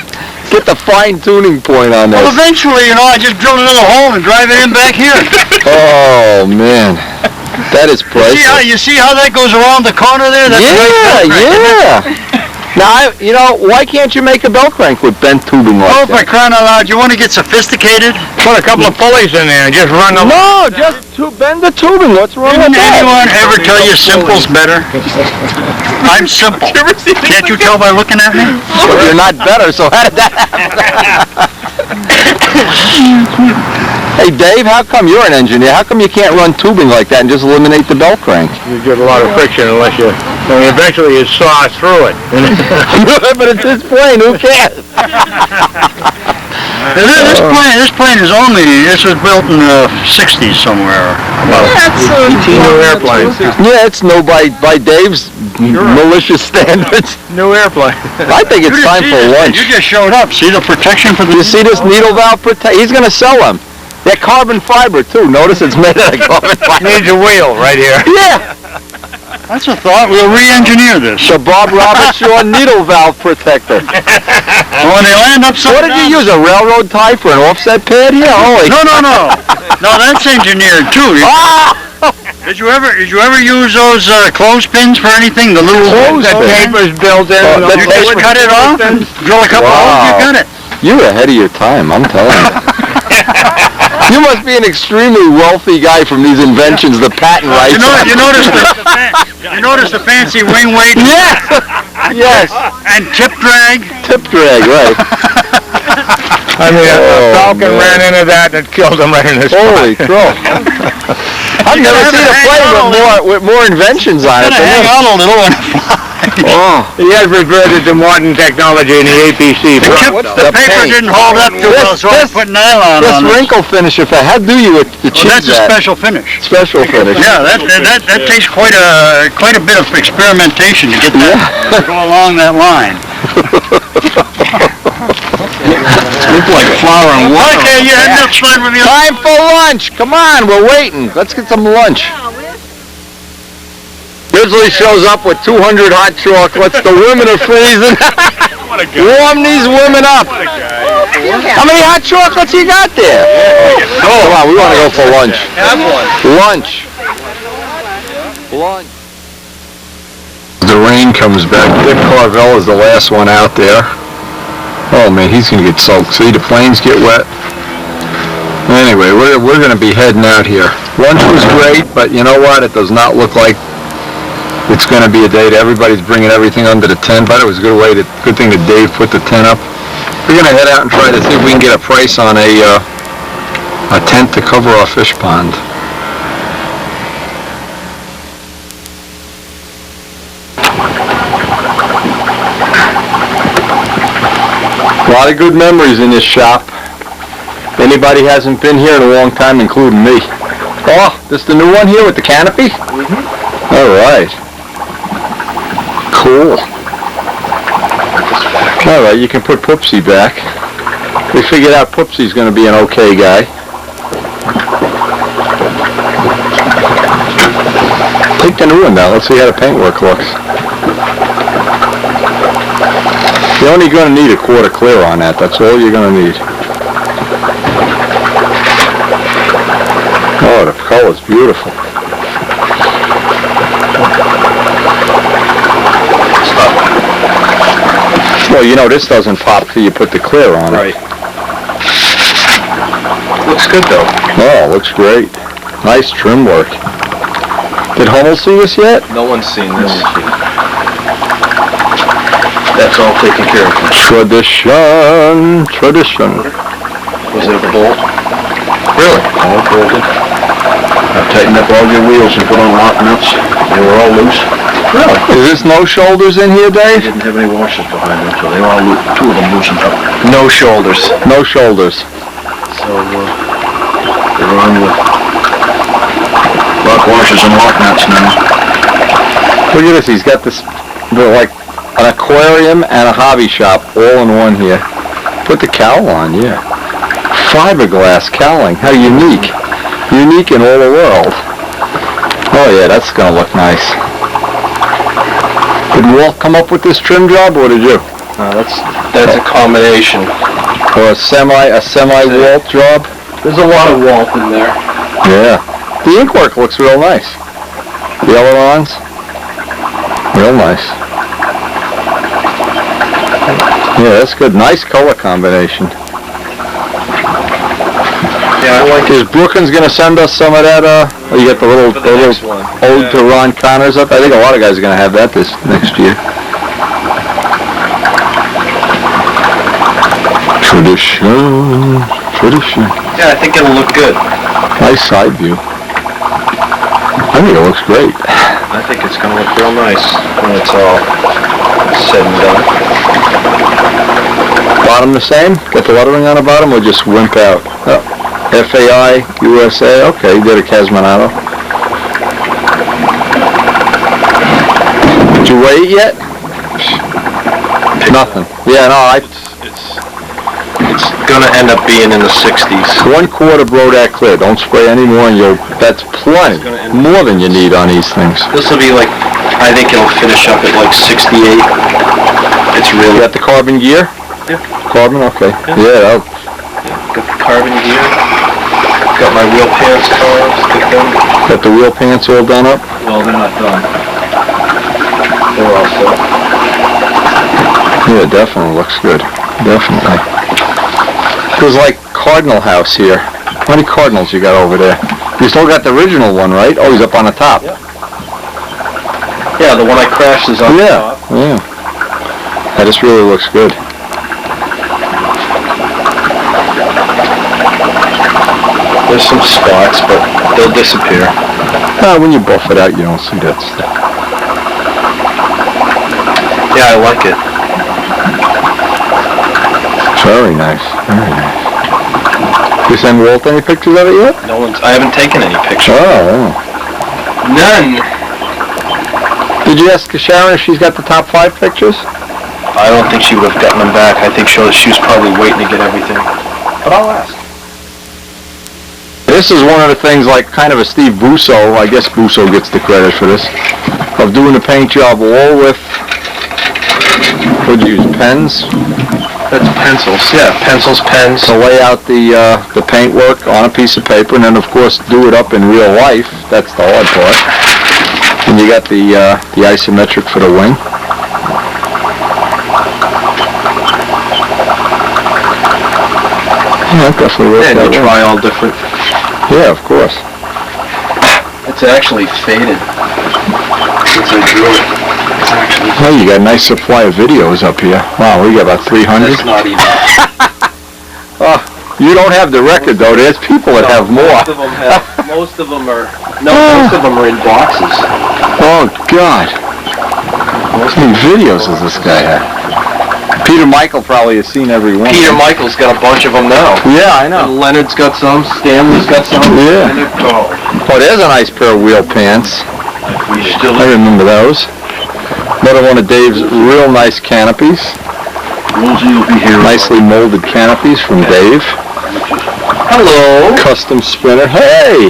get the fine-tuning point on this. Well, eventually, I just drill another hole and drive it in back here. Oh, man. That is priceless. You see how that goes around the corner there? That's yeah. Now, why can't you make a bell crank with bent tubing like for crying out loud, you want to get sophisticated? Put a couple of pulleys in there and just run them. No, just bend the tubing. What's wrong with that? Didn't anyone ever tell you simple's better? I'm simple. Can't you tell by looking at me? Well, you're not better, so how did that happen? Hey, Dave, how come you're an engineer? How come you can't run tubing like that and just eliminate the bell crank? You get a lot of friction unless you... eventually you saw through it. But it's this plane, who cares? This plane is this was built in the 60s somewhere. That's new airplane. Yeah, it's by Dave's malicious standards. New airplane. I think it's time for lunch. You just showed up. See the protection for the... You see this needle valve He's going to sell them. They're carbon fiber, too. Notice it's made out of carbon fiber. Needs a wheel right here. Yeah. That's a thought. We'll re-engineer this. The Bob Robertshaw needle valve protector. When they land upside What did you use, a railroad tie for an offset pad here? Holy... No. No, that's engineered, too. Did you ever use those clothespins for anything? The little papers built in. You just cut it off and drill a couple holes, you got it. You're ahead of your time, I'm telling you. You must be an extremely wealthy guy from these inventions, the patent rights. You notice the fancy wing weight? Yes! Yes. And tip drag? Tip drag, right. I mean, a falcon ran into that and it killed him right in his Holy crow. I've never seen a plane with more inventions on it. It's going to hang on a little and fly. Oh. He has reverted to modern technology in the APC. The paper didn't hold up too well, so I put nylon on it. This wrinkle finish, how do you achieve that's that? A special finish. Special finish. Yeah, that takes quite a bit of experimentation to get that to go along that line. Looks like flour and water. Okay, you had enough fun with me. Time for lunch. Come on, we're waiting. Let's get some lunch. Grizzly shows up with 200 hot chocolates. The women are freezing. Warm these women up. How many hot chocolates you got there? Come on, we want to go for lunch. Have one. Lunch. The rain comes back. Dick Carvel is the last one out there. Oh man, he's going to get soaked. See, the planes get wet. Anyway, we're going to be heading out here. Lunch was great, but you know what? It does not look like it's going to be a day that everybody's bringing everything under the tent. But it was a good thing that Dave put the tent up. We're going to head out and try to see if we can get a price on a tent to cover our fish pond. A lot of good memories in this shop. Anybody hasn't been here in a long time, including me. Oh, this the new one here with the canopy? Mm-hmm. All right. Cool. All right, you can put Poopsie back. We figured out Poopsie's going to be an okay guy. Take the new one down. Let's see how the paintwork looks. You're only going to need a quarter clear on that. That's all you're going to need. Oh, the color's beautiful. Well, you know, this doesn't pop till you put the clear on it. Right. Looks good, though. Oh, looks great. Nice trim work. Did Hummel see this yet? No one's seen this. That's all taken care of. Tradition. Was it a bolt? Really? All bolted. I've tightened up all your wheels and put on lock nuts. They were all loose. Really? Is this no shoulders in here, They Dave? didn't have any washers behind them, so they were all loose. Two of them loosened up. No shoulders. No shoulders. So, they were on with lock washers and lock nuts now. Look at this. He's got this, like, an aquarium and a hobby shop all in one here. Put the cowl on, yeah. Fiberglass cowling. How unique. Unique in all the world. Oh, yeah, that's going to look nice. Did Walt come up with this trim job, or did you? That's a combination. Or a semi-Walt job? There's a lot of Walt in there. Yeah. The ink work looks real nice. The ailerons. Real nice. Yeah, that's good. Nice color combination. Yeah, I like Is Brookins going to send us some of that, you got the little ode to Ron Connors up? I think a lot of guys are going to have that this next year. Tradition. Yeah, I think it'll look good. Nice side view. I think it looks great. I think it's going to look real nice when it's all said and done. Bottom the same? Got the lettering on the bottom or just wimp out? Oh. FAI, USA, okay, you did a Casminato. Did you weigh it yet? Nothing. Yeah, no, It's going to end up being in the 60s. 1/4 Brodak clear. Don't spray any more and that's plenty. More than you need on these things. This will be like, I think it'll finish up at like 68. It's You really... got the carbon gear? Yeah. Carbon, okay. Yeah, Got the carbon gear. Got my wheel pants carved. got the wheel pants all done up? Well, they're not done. They're all set. Yeah, definitely looks good. Definitely. There's like Cardinal House here. How many Cardinals you got over there? You still got the original one, right? Oh, he's up on the top. Yeah. Yeah, the one I crashed is on the top. Yeah. That just really looks good. There's some spots, but they'll disappear. When you buff it out, you don't see that stuff. Yeah, I like it. Very nice. Very nice. You send Walt any pictures of it yet? I haven't taken any pictures. Oh. None. Did you ask Sharon if she's got the top 5 pictures? I don't think she would have gotten them back. I think she was probably waiting to get everything. But I'll ask. This is one of the things, like kind of a Steve Busso, I guess Busso gets the credit for this, of doing the paint job all with, what'd you use, pens? That's pencils. Yeah, pencils, pens. To lay out the paint work on a piece of paper, and then of course do it up in real life. That's the hard part. And you got the isometric for the wing. Yeah, definitely worked And out you well. try all different. Yeah, of course. It's actually faded. Since I drew it. It's actually... Well, you got a nice supply of videos up here. Wow, we got about 300. That's not even... You don't have the record though. There's people that have more. Most of them are in boxes. Oh God. How many videos does this guy have? Peter Michael probably has seen every one. Peter Michael's got a bunch of them now. Yeah, I know. And Leonard's got some, Stanley's got some. Yeah. And they're tall. Oh, there's a nice pair of wheel pants. We still I remember those. Another one of Dave's real nice canopies. Rosie will be here. Nicely molded canopies from Dave. Hello. Custom spinner. Hey!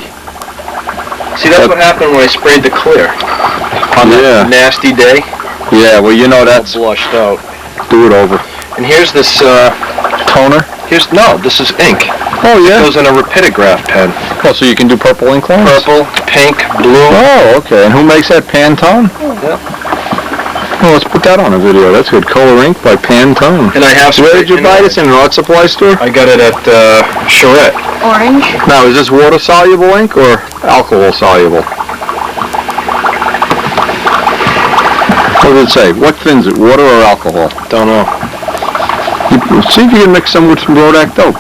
See, that's what happened when I sprayed the clear. On Yeah. that nasty day. Yeah, well, you know that's... Blushed out. Do it over. And here's this, Toner? this is ink. Oh, It yeah. goes in a rapidograph pen. Oh, so you can do purple ink lines? Purple, pink, blue. Oh, okay. And who makes that? Pantone? Yeah. Oh, let's put that on a video. That's good. Color ink by Pantone. And I have... Where did you buy this? In an art supply store? I got it at, Charette. Orange. Now, is this water-soluble ink or alcohol-soluble? What does it say? What thins it? Water or alcohol? Don't know. See if you can mix some with some Brodak dope.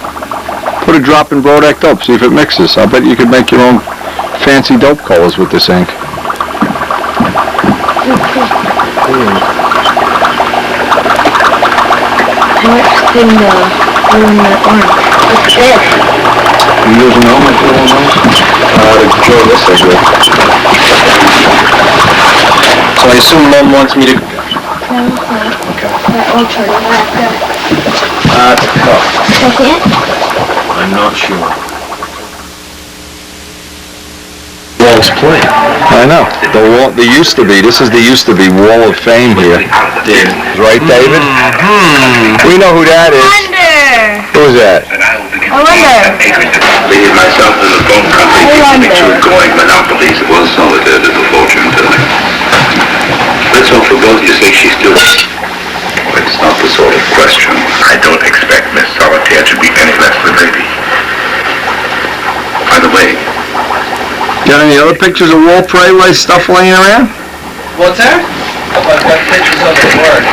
Put a drop in Brodak dope. See if it mixes. I bet you could make your own fancy dope colors with this ink. What's in the orange? What's this? You using all my tools on? To draw this, I guess. So I assume Mom wants me to... No, okay. That ultra, It's a cup. that's it? I'm not sure. Wall's plate. I know. The used to be. This is the used to be Wall of Fame here. David. Right, David? We know who that is. Wonder! Who's that? I wonder. Leading myself in the phone company, keeping two going monopolies was solitude as a fortune telling. Let's hope for both your sake she's still... It's not the sort of question. I don't expect Miss Solitaire to be any less the lady. By the way, Got any other pictures of Wall Prey stuff laying around? What's that? I've got pictures of the word.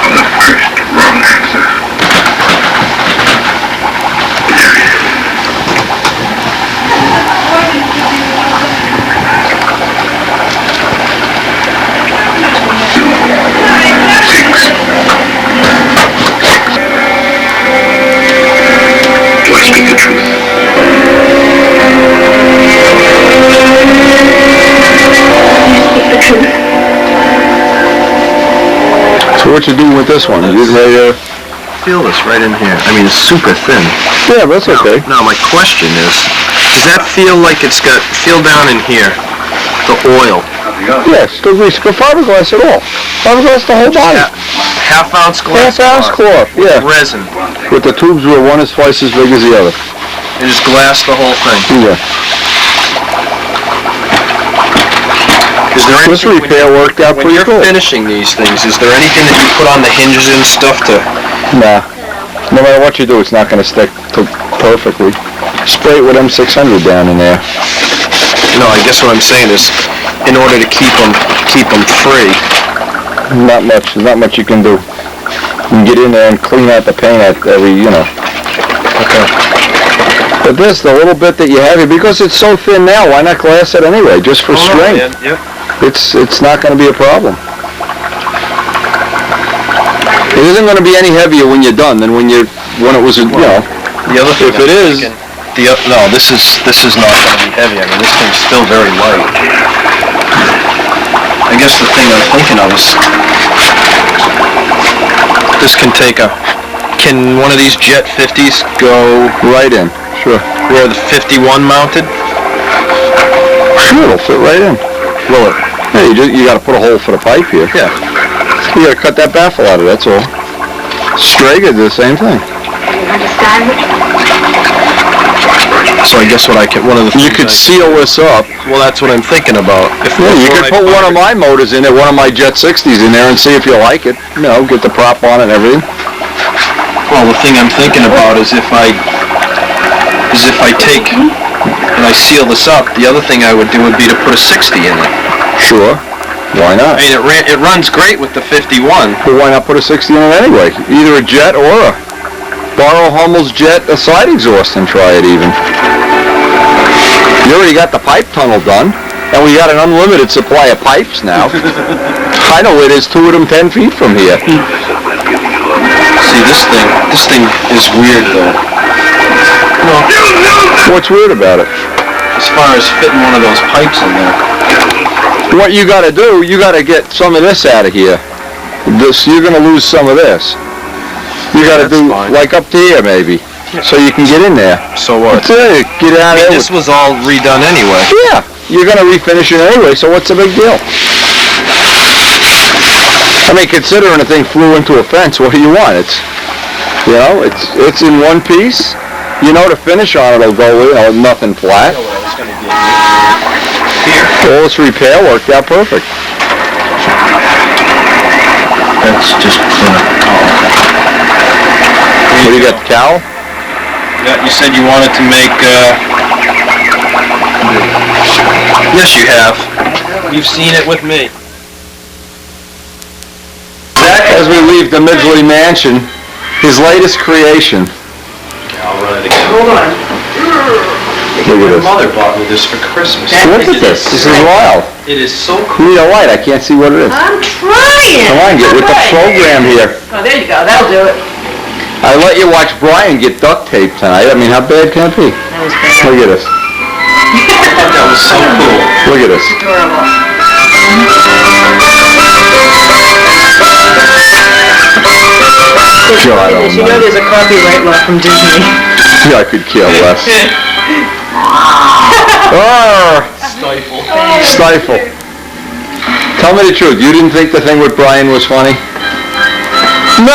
on the first wrong answer. Do I speak the truth? So what you doing with this one? You getting ready to... Feel this right in here. I mean, it's super thin. Yeah, but that's okay. Now, my question is, does that feel like it's got, feel down in here, the oil? Yes, still grease. Go fiberglass at all. Fiberglass the whole body. Half-ounce glass Half-ounce cloth, yeah. resin. With the tubes where one is twice as big as the other. And just glass the whole thing. Yeah. Is there This anything, repair worked out when pretty you're good. finishing these things, is there anything that you put on the hinges and stuff to... Nah. No matter what you do, it's not going to stick perfectly. Spray it with M600 down in there. No, I guess what I'm saying is, in order to keep them free. Not much. There's not much you can do. You can get in there and clean out the paint at every, Okay. But this, the little bit that you have here, because it's so thin now, why not glass it anyway, just for strength? Yep. It's not going to be a problem. It isn't going to be any heavier when you're done than when it was, The other thing If it is- no, this is not going to be heavy. I mean, this thing's still very light. I guess the thing I'm thinking of is, this can one of these Jet 50s go right in. Sure. where the 51 mounted? Sure, it'll fit right in. Will it? Yeah, you got to put a hole for the pipe here. Yeah. You got to cut that baffle out of it, that's all. Strega did the same thing. So I guess one of the things You could seal this up. well, that's what I'm thinking about. Yeah, you could put one of my motors in there, one of my Jet 60s in there and see if you like it. Get the prop on it and everything. Well, the thing I'm thinking about is if I take and I seal this up, the other thing I would do would be to put a 60 in it. Sure. Why not? I mean, it runs great with the 51. But why not put a 60 in it anyway? Either a Jet or borrow Hummel's Jet a side exhaust and try it even. You already got the pipe tunnel done. And we got an unlimited supply of pipes now. I know where there's 2 of them 10 feet from here. See, this thing is weird though. What's weird about it? As far as fitting one of those pipes in there. What you gotta do, you gotta get some of this out of here. You're gonna lose some of this. You gotta do, like up to here maybe, so you can get in there. So what? That's it, get out of there. This was all redone anyway. Yeah, you're gonna refinish it anyway, so what's the big deal? I mean, considering the thing flew into a fence, what do you want? It's, you know, it's in one piece. You know the finish on it'll go, you know, nothing flat. All this repair worked out perfect. That's just What do you got, the cowl? Yeah, you said you wanted to make, Yes, you have. You've seen it with me. As we leave the Midgley Mansion, his latest creation. I'll run it again. Hold on. Look at My this. mother bought me this for Christmas. Look at this. This is wild. It is so cool. You need a light. I can't see what it is. I'm trying. Come on, get with the program here. Oh, there you go. That'll do it. I let you watch Brian get duct tape tonight. I mean, how bad can it be? That was bad. Look at this. That was so cool. Look at this. Adorable. God You know almighty. there's a copyright law from Disney. Yeah, I could care less. Oh, stifle. Tell me the truth. You didn't think the thing with Brian was funny? Nah. I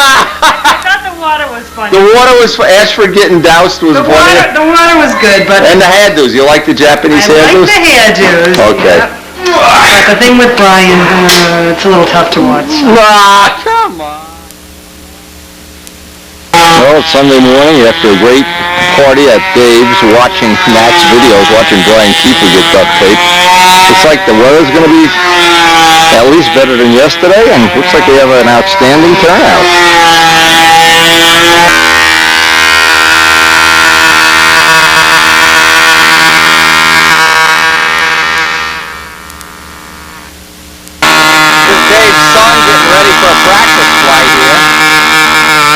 thought the water was funny. The water was, Ashford getting doused was funny. The water was good, but And the hairdos. You like the Japanese I like hairdos? the hairdos. Okay. Yep. But the thing with Brian, it's a little tough to watch. Ah, come on. Well, it's Sunday morning after a great party at Dave's, watching Matt's videos, watching Brian Keeper get duct tape. Looks like the weather's going to be at least better than yesterday, and looks like we have an outstanding turnout. Dave's son getting ready for a practice flight here.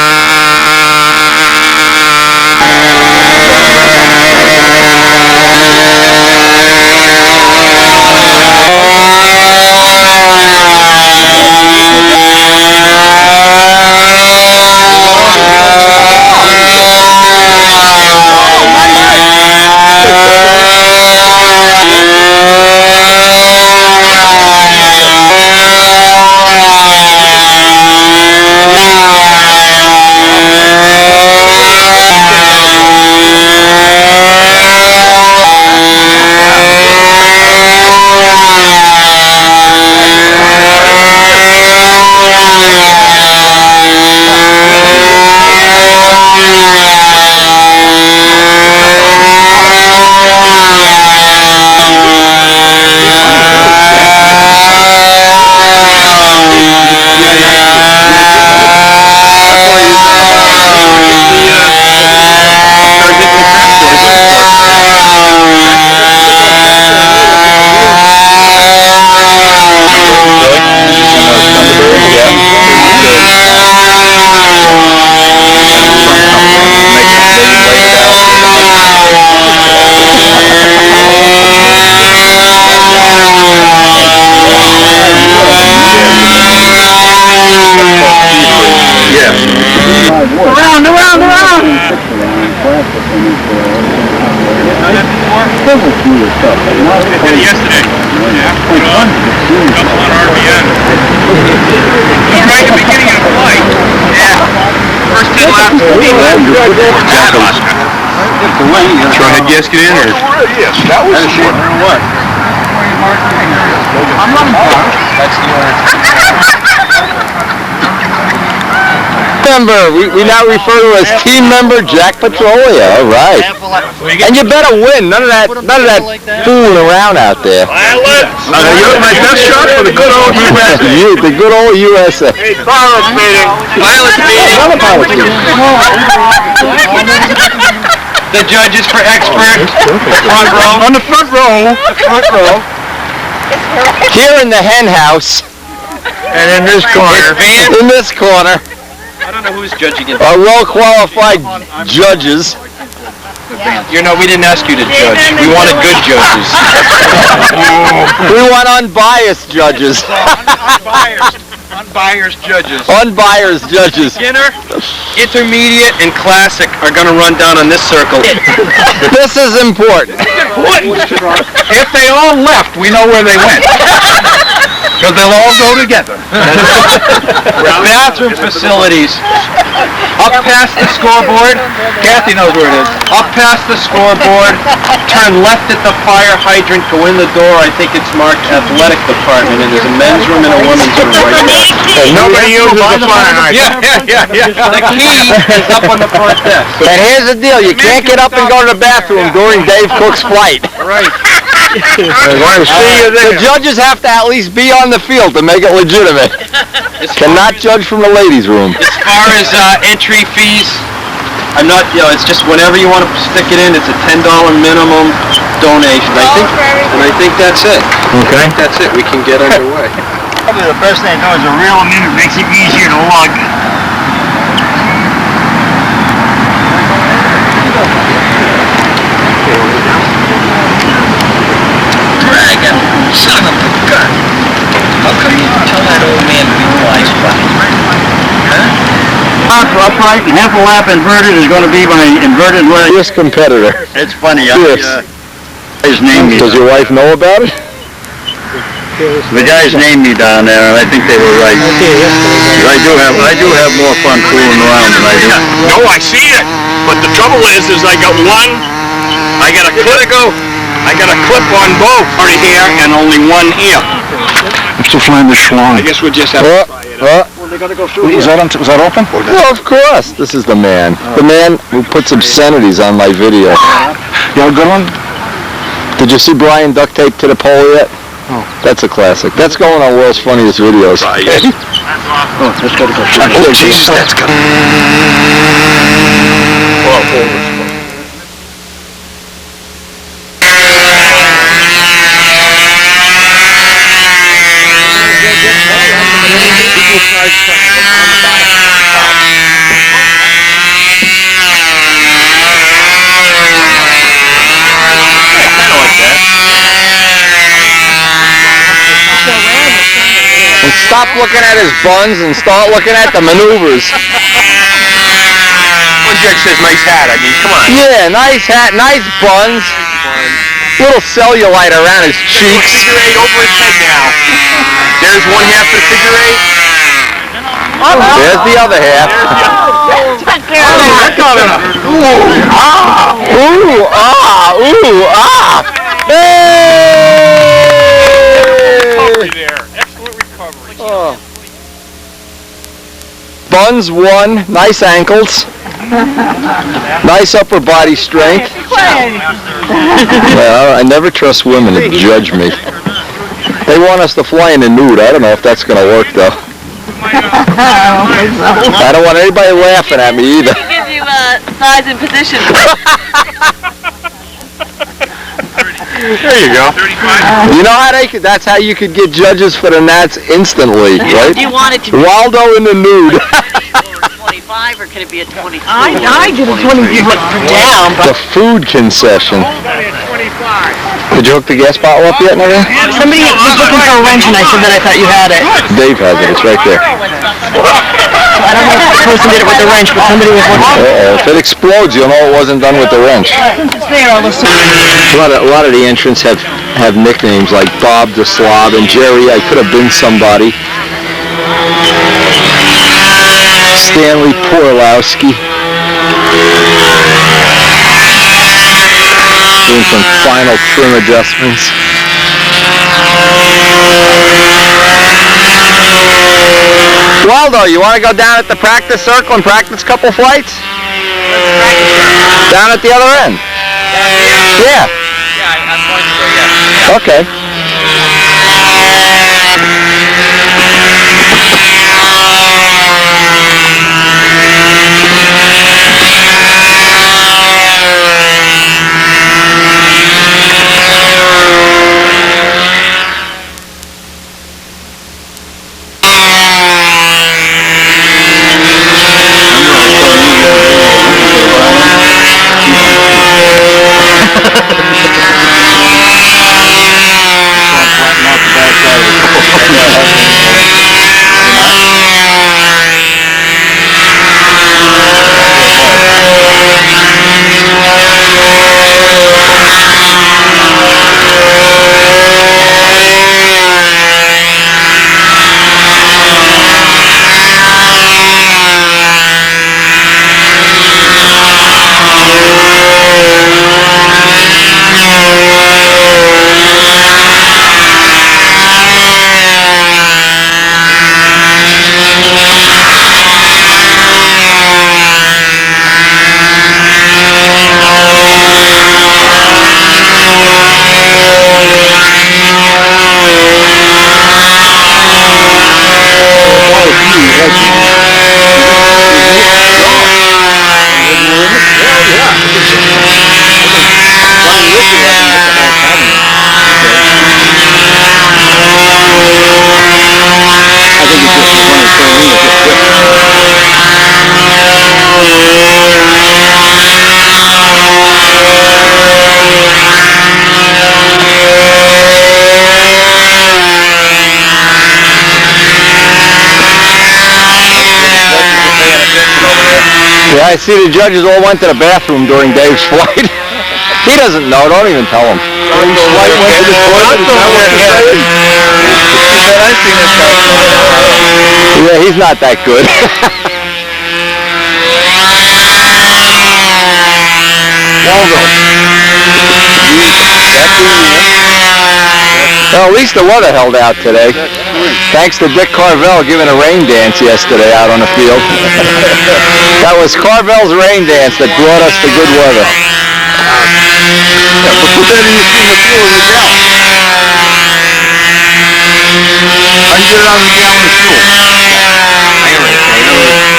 Yesterday. Yeah. Couple on RBN. Right at the beginning of the flight. Yeah. First 10 laps. Try to guess get in there. Yes, that was short. What? I'm running far. That's the order. Member, we now refer to as team member Jack Petrolia. All right. And you better win. None of that fooling around out there. You're my best shot for the good old USA. The good old USA. Hey, pilots meeting. Pilots meeting. Another pilot meeting. The judges for expert. Front row. On the front row. Here in the hen house. And in this corner. In this corner. I don't know who's judging it. Are well-qualified judges. You know, we didn't ask you to judge. We wanted good judges. We want unbiased judges. Unbiased judges. Unbiased judges. Beginner, intermediate, and classic are going to run down on this circle. This is important. If they all left, we know where they went. Because they'll all go together. Bathroom facilities. Up past the scoreboard. Kathy knows where it is. Up past the scoreboard. Turn left at the fire hydrant. Go in the door. I think it's marked athletic department. And there's a men's room and a women's room right there. And nobody uses the fire hydrant. Yeah. The key is up on the front desk. And here's the deal, you can't get up and go to the bathroom during Dave Cook's flight. Right. The judges have to at least be on the field to make it legitimate. Cannot judge from the ladies' room. As far as entry fees, I'm not, it's just whenever you want to stick it in, it's a $10 minimum donation. I think that's it. Okay. That's it. We can get underway. Probably the best thing to do is a reel them in. It makes it easier to lug. Dragon, son of a gun. How come you didn't tell that old man to be wise about it? Upright and half a lap inverted is going to be my inverted leg. Fierce competitor. It's funny. Fierce. His name. Does your wife know about it? The guys named me down there, and I think they were right. I do have more fun fooling around than I do. No, I see it. But the trouble is I got a clip on both right here and only one ear. I'm still flying the schlong. I guess we'll just have to try it out. Was that open? No, of course. This is the man. The man who puts obscenities on my video. You have a good one? Did you see Brian duct tape to the pole yet? Oh. That's a classic. That's going on World's Funniest Videos. Oh, that's got to go. Oh, Jesus, that's good. And stop looking at his buns and start looking at the maneuvers. One judge says nice hat. I mean, come on. Yeah, nice hat, nice buns. Little cellulite around his cheeks. Figure eight over his head now. There's one half of the figure eight. There's the other half. Ooh, ah, ooh, ah. Hey! Excellent recovery. Oh. Buns won, nice ankles, nice upper body strength. Well, I never trust women to judge me. They want us to fly in the nude. I don't know if that's going to work, though. I don't want anybody laughing at me either. It gives you size and position. There you go. 35. You know how that's how you could get judges for the Nats instantly, right? Do you want it to be Waldo in the nude. 25 or could it be a 23? I did a 20 down, The food concession. 25. Did you hook the gas bottle up yet and everything? Somebody was looking for a wrench and I said that I thought you had it. Dave has it. It's right there. I don't know if the person did it with the wrench, but somebody was looking. Uh-oh. If it explodes, you'll know it wasn't done with the wrench. Since it's there, I'll listen. A lot of the entrants have nicknames like Bob the Slob and Jerry, I could have been somebody. Stanley Porlowski. Doing some final trim adjustments. Waldo, you want to go down at the practice circle and practice a couple flights? Down at the other end. Yeah. I'm going to go, yeah. Okay. Yeah, I see the judges all went to the bathroom during Dave's flight. He doesn't know. Don't even tell him. Dave's flight went to the toilet. Is that what you're saying? I've seen this guy. Yeah, he's not that good. Well, at least the weather held out today. Thanks to Dick Carvel giving a rain dance yesterday out on the field. That was Carvel's rain dance that brought us the good weather. Yeah, but put that in your finger fuel in the gallon. How do you get it out of the gallon of fuel?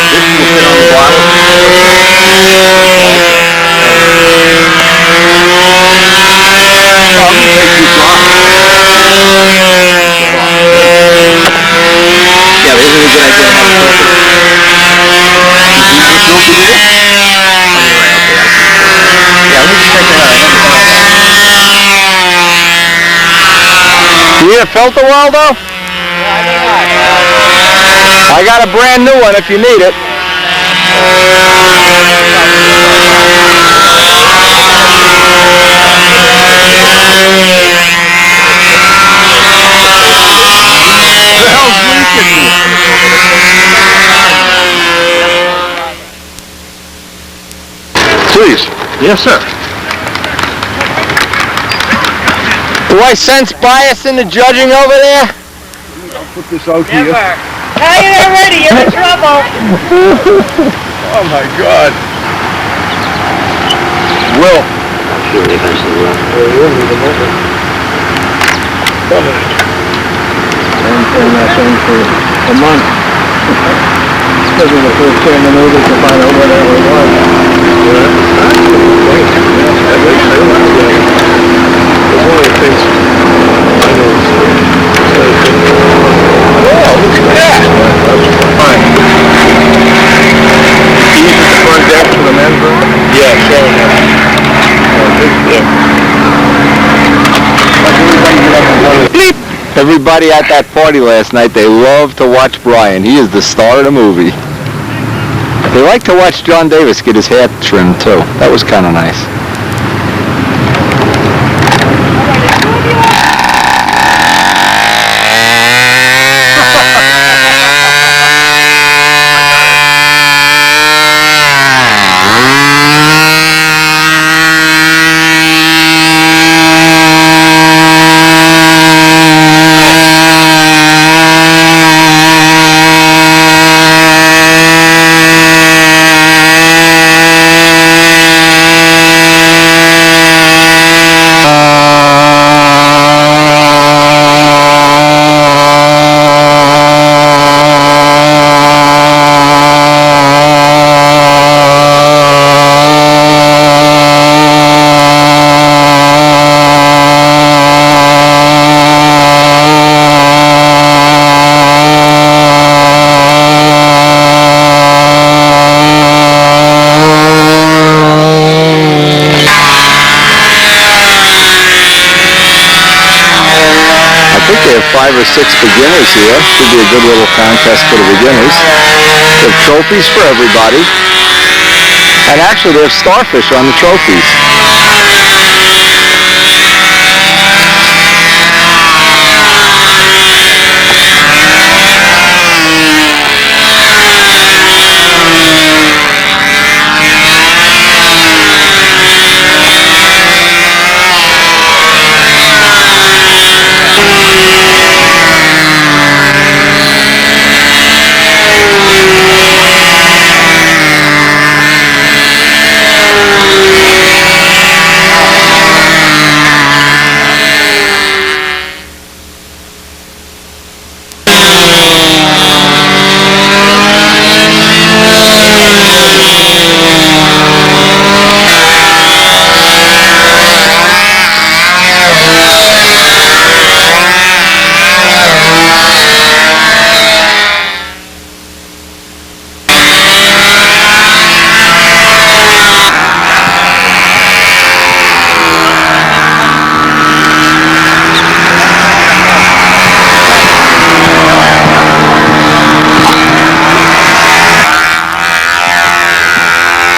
This will fit on the bottle. You need a filter, Waldo? I got a brand new one if you need it. The hell's leaking? Please. Yes, sir. Do I sense bias in the judging over there? I'll put this out here. Now you're not ready, you're in trouble. Oh my God. Will. Sure, eventually will. We'll need a moment. Come on. I'm saying that thing for a month. This is the first 10 minutes to find out what it was. There's one of the things I know is look at that! Fine. These are the front deck for the men's room? Yeah, sure. Everybody at that party last night, they love to watch Brian. He is the star of the movie. They like to watch John Davis get his hair trimmed too. That was kind of nice. I think they have 5 or 6 beginners here. Should be a good little contest for the beginners. They have trophies for everybody. And actually they have starfish on the trophies.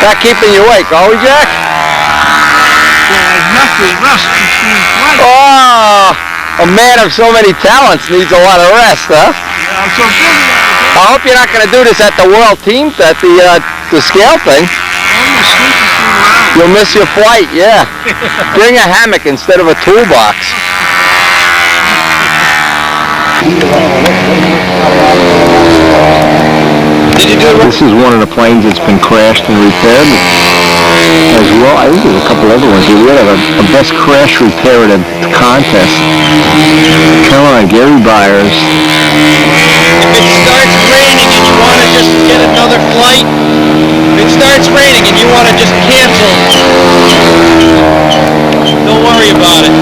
Not keeping you awake, are we, Jack? Oh, a man of so many talents needs a lot of rest, huh? I'm so busy. I hope you're not going to do this at the world team, at the scale thing. You'll miss your flight, yeah. Bring a hammock instead of a toolbox. This is one of the planes that's been crashed and repaired as well. I think there's a couple other ones. We have a best crash repair at a contest. Come on, Gary Byers. If it starts raining and you want to just get another flight, if it starts raining and you want to just cancel, don't worry about it.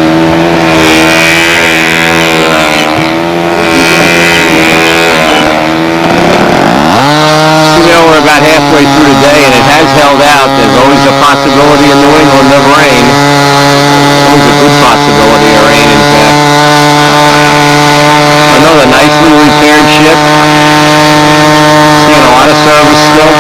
We're about halfway through the day, and it has held out. There's always a possibility in New England of rain. Always a good possibility of rain, in fact. Another nicely repaired ship. Seeing a lot of service still.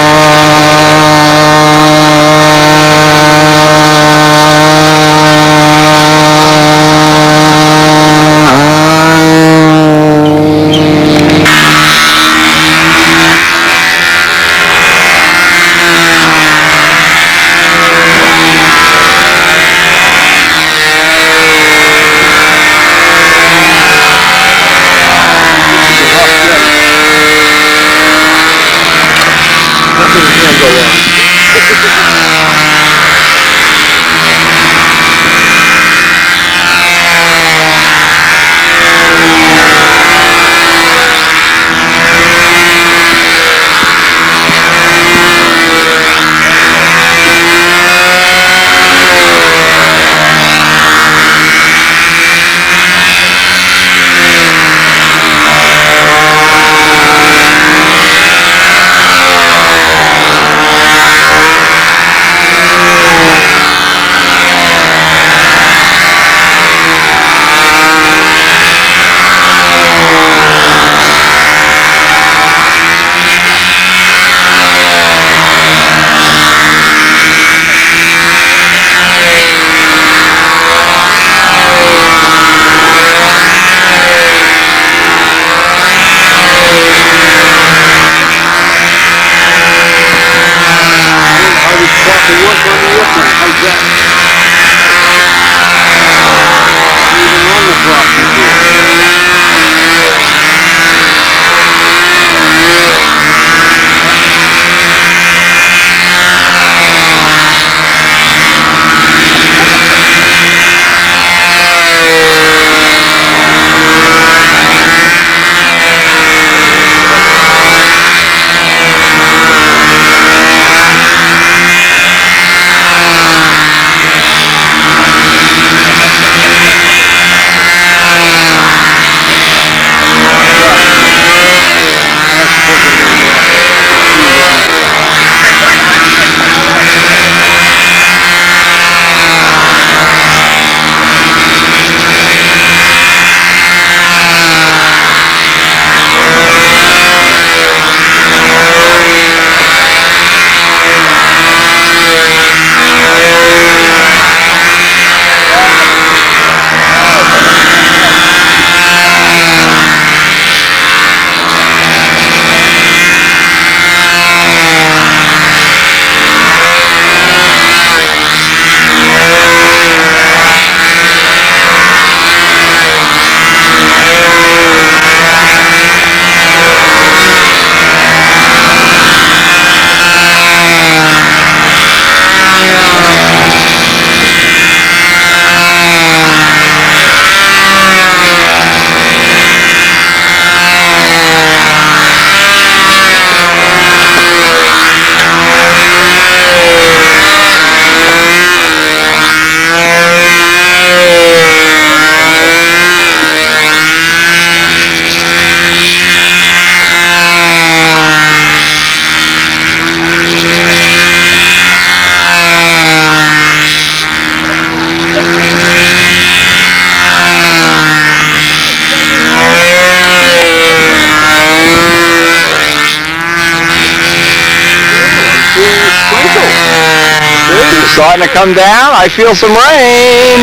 Starting to come down. I feel some rain.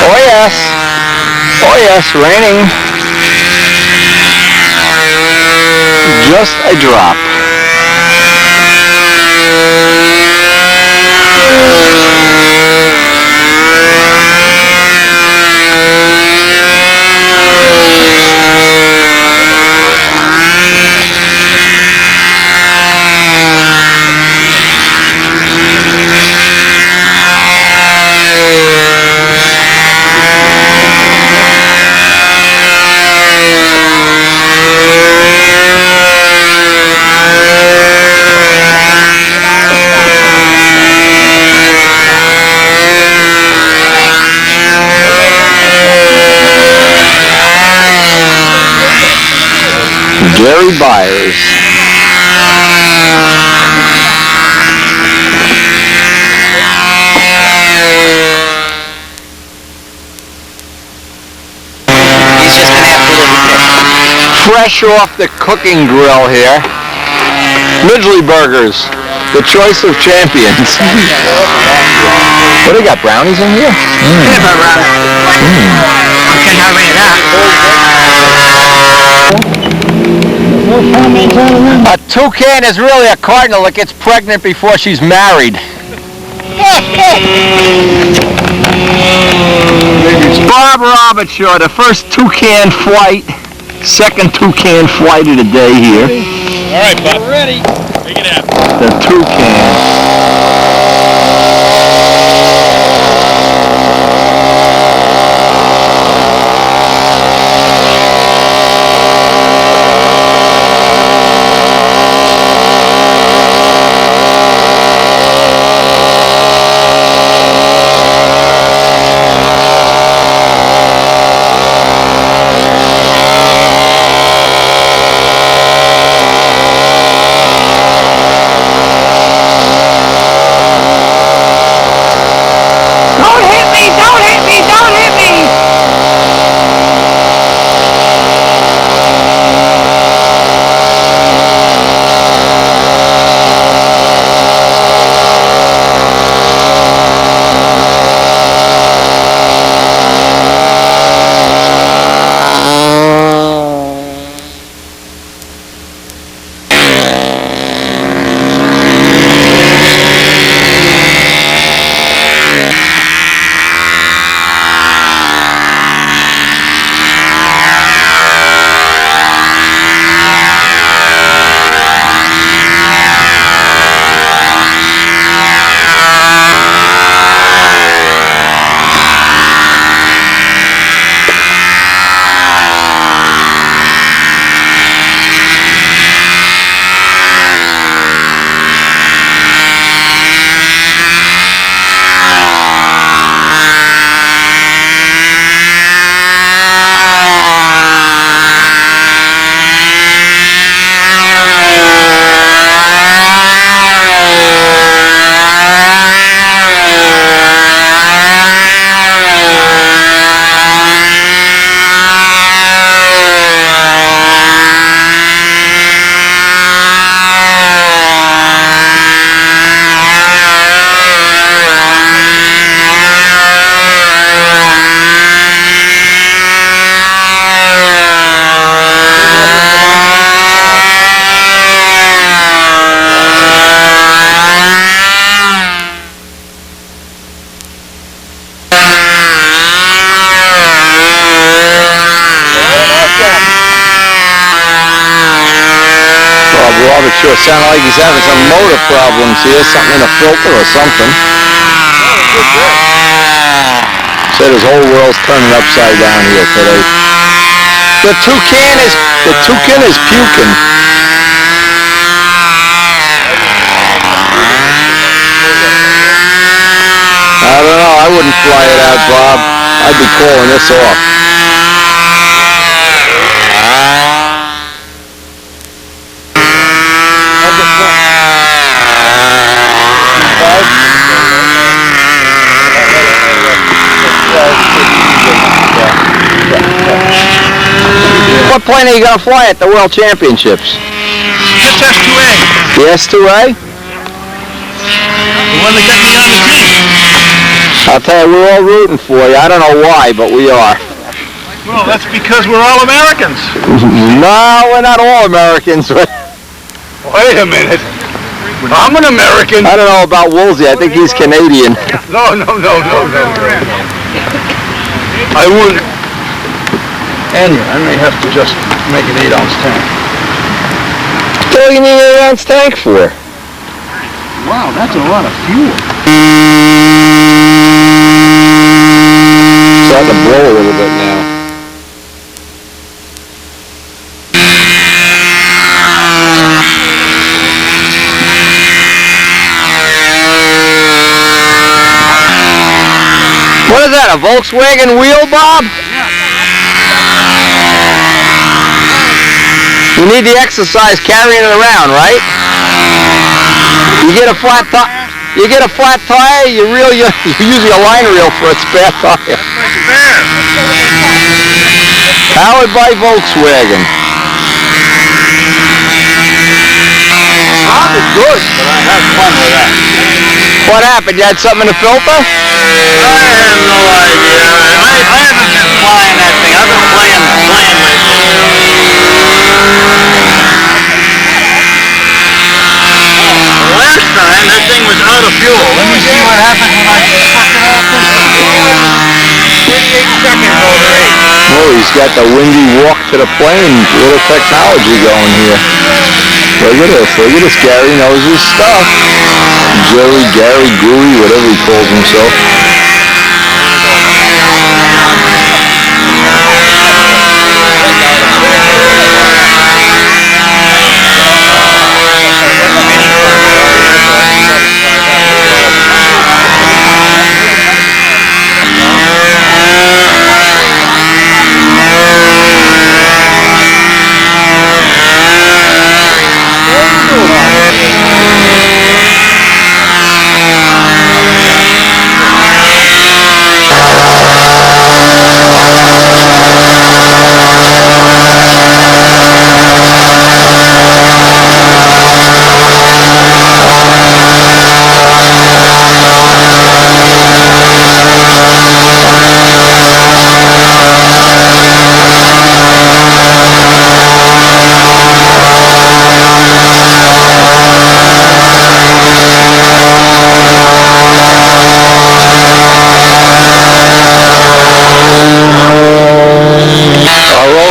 Oh yes. Oh yes, raining. Just a drop. Gary Byers. He's just gonna have to live with it. Fresh off the cooking grill here. Midgley Burgers, the choice of champions. What do you got, brownies in here? Peanut butter brownies. I can't have any of that. A toucan is really a cardinal that gets pregnant before she's married. Bob Robertshaw, the first toucan flight, second toucan flight of the day here. All right, Bob. We're ready. Make it happen. The toucan. Sure, sounded like he's having some motor problems here, something in a filter or something. Said his whole world's turning upside down here today. The toucan is puking. I don't know, I wouldn't fly it out, Bob. I'd be calling this off. What plane are you going to fly at the World Championships? Just S2A. The S2A? The one that got me on the team. I'll tell you, we're all rooting for you. I don't know why, but we are. Well, that's because we're all Americans. No, we're not all Americans. Wait a minute. I'm an American. I don't know about Woolsey. I think he's Canadian. No. I wouldn't. And I may have to just make an 8-ounce tank. What do you need an 8-ounce tank for? Wow, that's a lot of fuel. Starting to blow a little bit now. What is that, a Volkswagen wheel, Bob? You need the exercise carrying it around, right? You get a flat tire. You get a flat tire. You use your line reel for a spare tire. Powered by Volkswagen. Sounded good, but I had fun with that. What happened? You had something in the filter? I have no idea. I haven't been flying that thing. I've been playing lately. Last time, that thing was out of fuel. Let me see what happens when I suck it off this time. 38 seconds over 8. Oh, he's got the windy walk to the plane. Little technology going here. Look at this. Look at this. Gary knows his stuff. Jerry, Gary, Gooey, whatever he calls himself.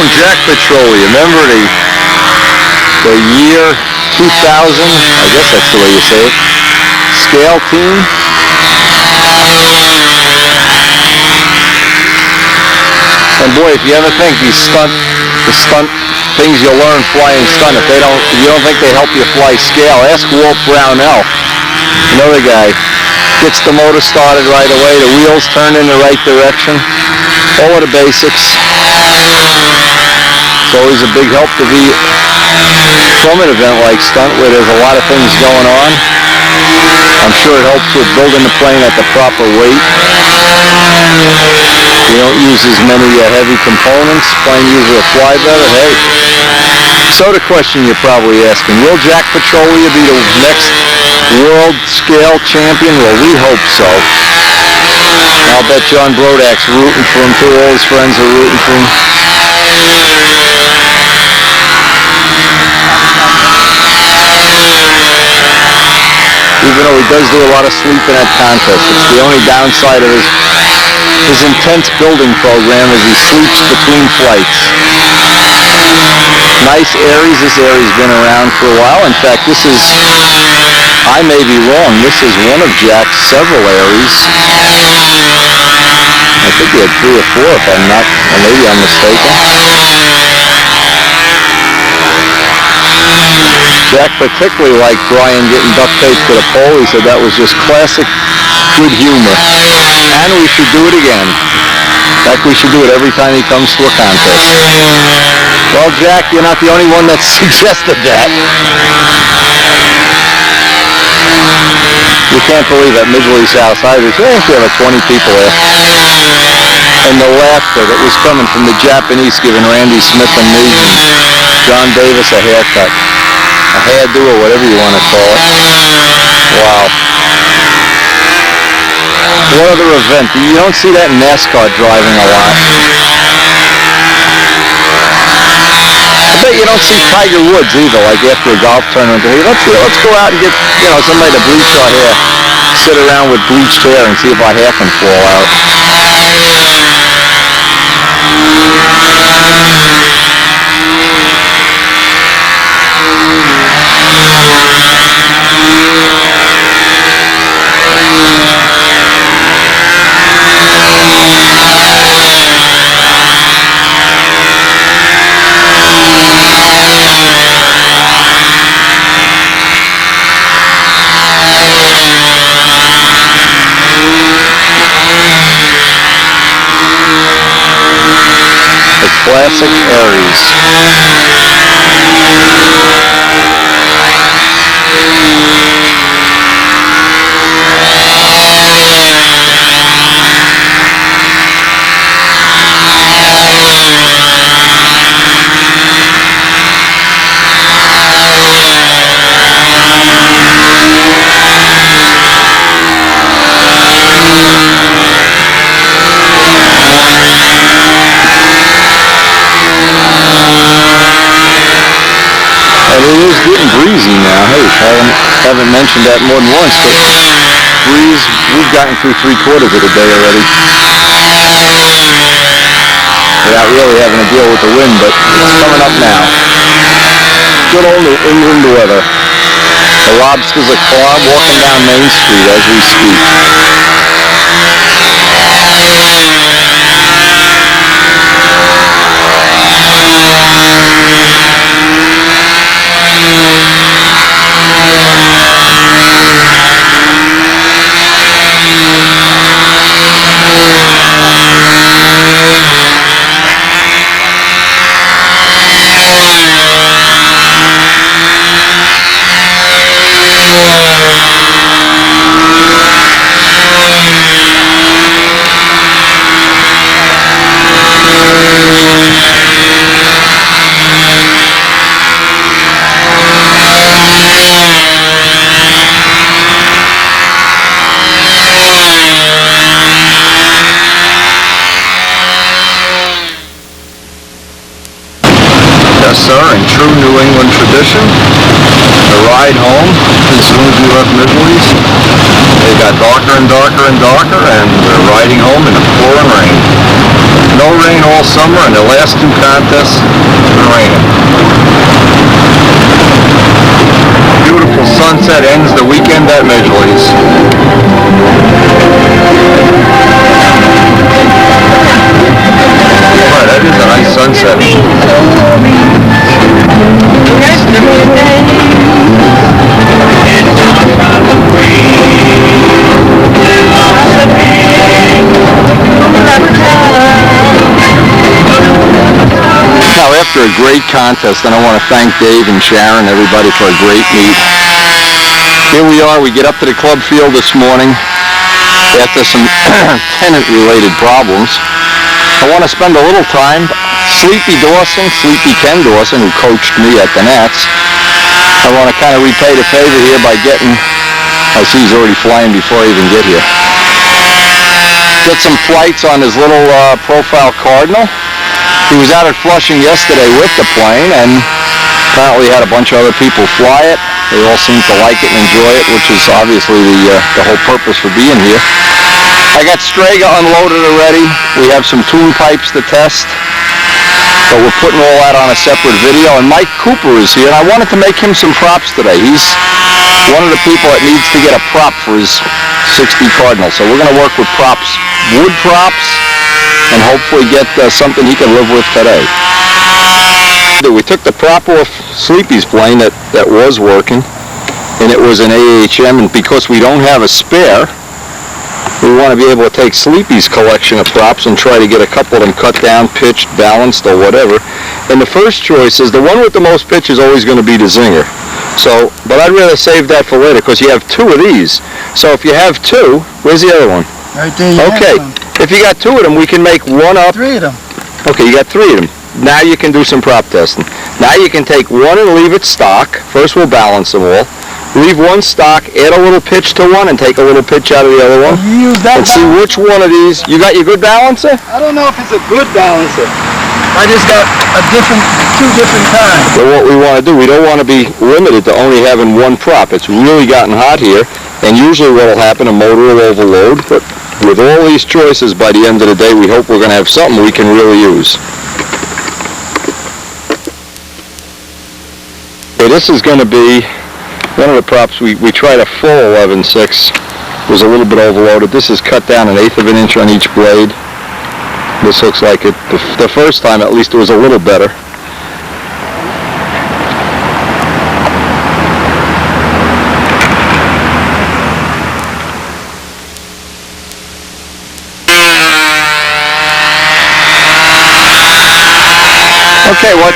Jack Petroleum. Remember the year 2000? I guess that's the way you say it. Scale team. And boy, if you ever think the stunt things you'll learn flying stunt, if you don't think they help you fly scale, ask Walt Brownell. Another guy gets the motor started right away, the wheels turn in the right direction, all of the basics. It's always a big help to be from an event like stunt where there's a lot of things going on. I'm sure it helps with building the plane at the proper weight. You don't use as many heavy components. Plane usually will fly better. Hey. So the question you're probably asking, will Jack Petroleum be the next world scale champion? Well, we hope so. I'll bet John Brodak's rooting for him too. All his friends are rooting for him. Even though he does do a lot of sweeping at contests, it's the only downside of his intense building program is he sweeps between flights. Nice Airies. This Airie's been around for a while. In fact, this is, I may be wrong, this is one of Jack's several Airies. I think he had 3 or 4 if I'm not, or maybe I'm mistaken. Jack particularly liked Brian getting duct taped to the pole. He said that was just classic good humor. And we should do it again. In fact, we should do it every time he comes to a contest. Well, Jack, you're not the only one that suggested that. You can't believe at Midgley's house either. We actually have 20 people there. And the laughter that was coming from the Japanese giving Randy Smith and me and John Davis a haircut. A hairdo or whatever you want to call it. Wow. What other event? You don't see that in NASCAR driving a lot. I bet you don't see Tiger Woods either, like after a golf tournament. Hey, let's go out and get, somebody to bleach our hair. Sit around with bleached hair and see if our hair can fall out. Classic Aries. It is getting breezy now. Hey, haven't mentioned that more than once, but breeze, we've gotten through 3/4 of the day already. Without really having to deal with the wind, but it's coming up now. Good old New England weather. The lobsters are walking down Main Street as we speak. Yes, sir, in true New England tradition, the ride home, as soon as we left Midway's, it got darker and darker and darker, and we're riding home in the pouring rain. No rain all summer, and the last 2 contests, it's been raining. Beautiful sunset ends the weekend at Midway's. Boy, that is a nice sunset. Now, after a great contest, and I want to thank Dave and Sharon, everybody, for a great meet. Here we are. We get up to the club field this morning after some tenant-related problems. I want to spend a little time. Sleepy Ken Dawson, who coached me at the Nats. I want to kind of repay the favor here by getting, I see he's already flying before I even get here. Get some flights on his little profile Cardinal. He was out at Flushing yesterday with the plane, and apparently had a bunch of other people fly it. They all seem to like it and enjoy it, which is obviously the whole purpose for being here. I got Strega unloaded already. We have some tune pipes to test, but we're putting all that on a separate video. And Mike Cooper is here, and I wanted to make him some props today. He's one of the people that needs to get a prop for his 60 Cardinal. So we're going to work with props, wood props, and hopefully get something he can live with today. We took the prop off Sleepy's plane that was working, and it was an AHM, and because we don't have a spare, we want to be able to take Sleepy's collection of props and try to get a couple of them cut down, pitched, balanced, or whatever. And the first choice is the one with the most pitch is always going to be the Zinger. So, but I'd rather save that for later because you have 2 of these. So if you have 2, where's the other one? Right there, okay. If you got 2 of them, we can make one up. 3 of them. Okay, you got 3 of them. Now you can do some prop testing. Now you can take one and leave it stock. First we'll balance them all. leave one stock, add a little pitch to one, and take a little pitch out of the other one. You use that And see which one of these. You got your good balancer? I don't know if it's a good balancer. I just got two different kinds. So what we want to do, we don't want to be limited to only having one prop. It's really gotten hot here, and usually what will happen, a motor will overload, but with all these choices, by the end of the day, we hope we're going to have something we can really use. Okay, this is going to be one of the props. We tried a full 11.6. Was a little bit overloaded. This is cut down 1/8 of an inch on each blade. This looks like it. The first time, at least, it was a little better. Okay, what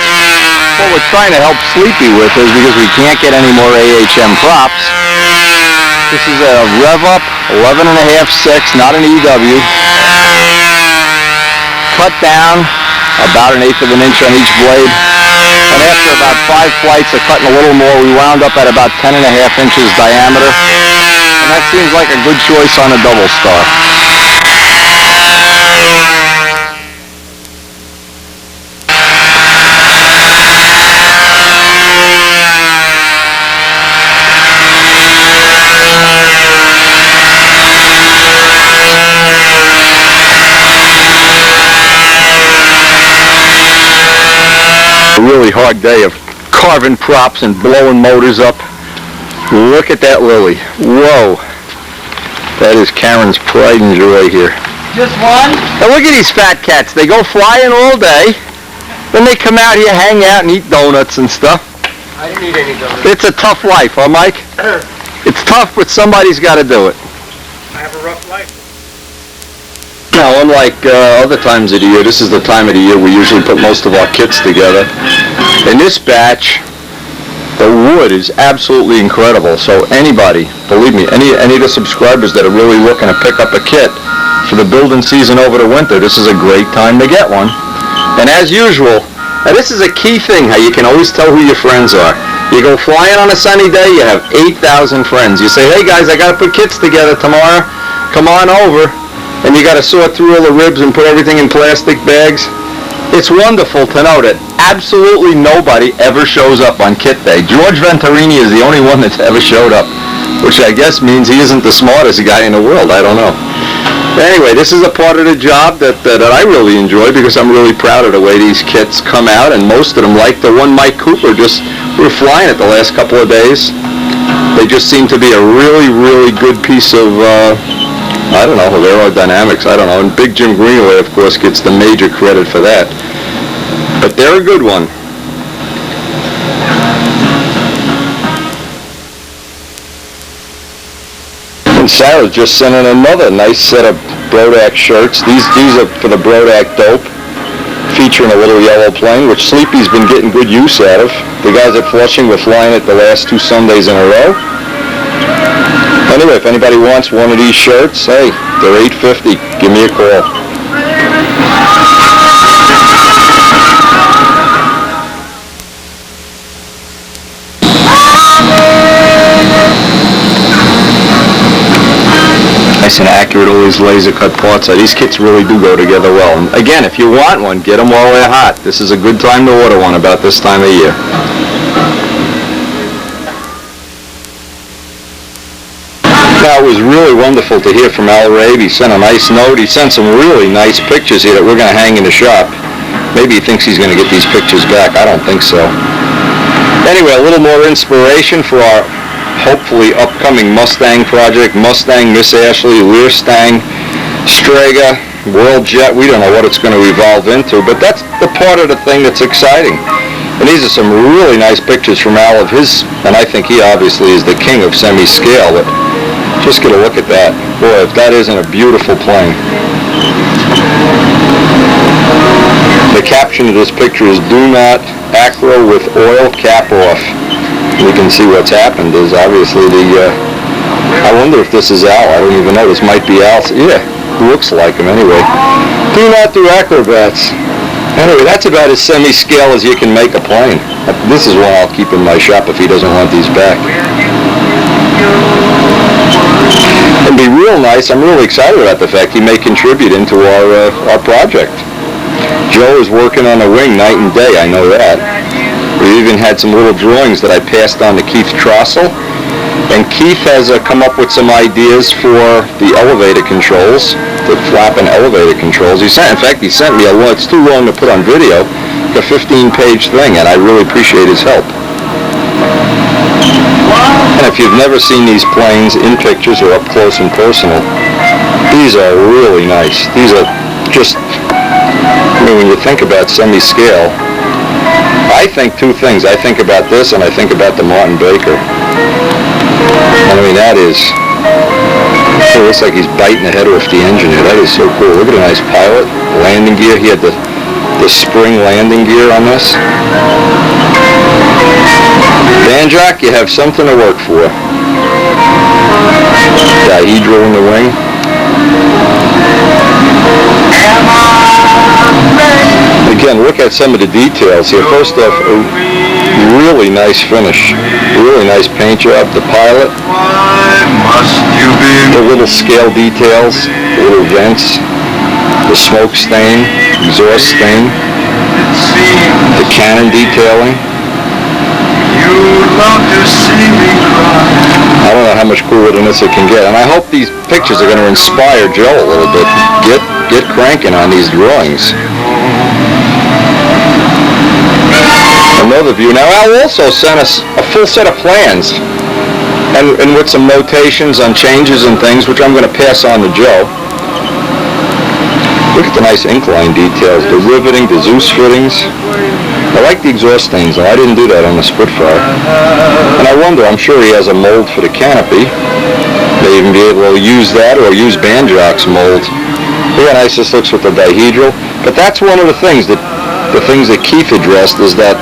we're trying to help Sleepy with is, because we can't get any more AHM props, this is a rev up 11.5/6, not an EW. Cut down about 1/8 of an inch on each blade. And after about 5 flights of cutting a little more, we wound up at about 10.5 inches diameter. And that seems like a good choice on a double star. Really hard day of carving props and blowing motors up. Look at that lily. Whoa. That is Karen's pride and joy here. Just one? Now look at these fat cats. They go flying all day. Then they come out here, hang out, and eat donuts and stuff. I didn't eat any donuts. It's a tough life, huh, Mike? It's tough, but somebody's got to do it. I have a rough life. Now, unlike other times of the year, this is the time of the year we usually put most of our kits together. In this batch, the wood is absolutely incredible. So anybody, believe me, any of the subscribers that are really looking to pick up a kit for the building season over the winter, this is a great time to get one. And as usual, now this is a key thing, how you can always tell who your friends are. You go flying on a sunny day, you have 8,000 friends. You say, hey guys, I got to put kits together tomorrow. Come on over. And you got to sort through all the ribs and put everything in plastic bags. It's wonderful to know that absolutely nobody ever shows up on kit day. George Venturini is the only one that's ever showed up, which I guess means he isn't the smartest guy in the world. I don't know. Anyway, this is a part of the job that I really enjoy, because I'm really proud of the way these kits come out, and most of them, like the one Mike Cooper we're flying it the last couple of days. They just seem to be a really, really good piece of I don't know, aerodynamics, I don't know. And Big Jim Greenaway, of course, gets the major credit for that. But they're a good one. And Sarah's just sent in another nice set of Brodak shirts. These are for the Brodak Dope, featuring a little yellow plane, which Sleepy's been getting good use out of. The guys at Flushing were flying it the last 2 Sundays in a row. Anyway, if anybody wants one of these shirts, hey, they're $8.50. Give me a call. Nice and accurate, all these laser cut parts. These kits really do go together well. And again, if you want one, get them while they're hot. This is a good time to order one about this time of year. Now, it was really wonderful to hear from Al Rabe. He sent a nice note. He sent some really nice pictures here that we're going to hang in the shop. Maybe he thinks he's going to get these pictures back. I don't think so. Anyway, a little more inspiration for our hopefully upcoming Mustang project. Mustang, Miss Ashley, Learstang, Strega, World Jet. We don't know what it's going to evolve into, but that's the part of the thing that's exciting. And these are some really nice pictures from Al of his, and I think he obviously is the king of semi-scale. But just get a look at that. Boy, if that isn't a beautiful plane. The caption of this picture is, "Do not acro with oil cap off." We can see what's happened is obviously I wonder if this is Al. I don't even know. This might be Al. Yeah, looks like him anyway. Do not do acrobats. Anyway, that's about as semi-scale as you can make a plane. This is one I'll keep in my shop if he doesn't want these back. It'd be real nice. I'm really excited about the fact he may contribute into our project. Joe is working on the wing night and day, I know that. We even had some little drawings that I passed on to Keith Trossel. And Keith has come up with some ideas for the elevator controls, the flap and elevator controls. In fact, he sent me it's too long to put on video, a 15-page thing, and I really appreciate his help. And if you've never seen these planes in pictures or up close and personal, these are really nice. These are just, when you think about semi-scale, I think two things. I think about this and I think about the Martin Baker. And I mean, that is, it looks like he's biting the head off the engine here. That is so cool. Look at a nice pilot, landing gear. He had the spring landing gear on this. Banjock, you have something to work for. Dihedral in the wing. Again, look at some of the details here. First off, a really nice finish. Really nice paint job. The pilot. The little scale details. The little vents. The smoke stain. Exhaust stain. The cannon detailing. I don't know how much cooler than this it can get. And I hope these pictures are going to inspire Joe a little bit. Get cranking on these drawings. Another view. Now Al also sent us a full set of plans and with some notations on changes and things, which I'm going to pass on to Joe. Look at the nice incline details, the riveting, the Zeus fittings. I like the exhaust stains, though. I didn't do that on the Spitfire. And I wonder, I'm sure he has a mold for the canopy. May even be able to use that or use Banjock's mold. Look how nice this looks with the dihedral. But that's one of the things that Keith addressed, is that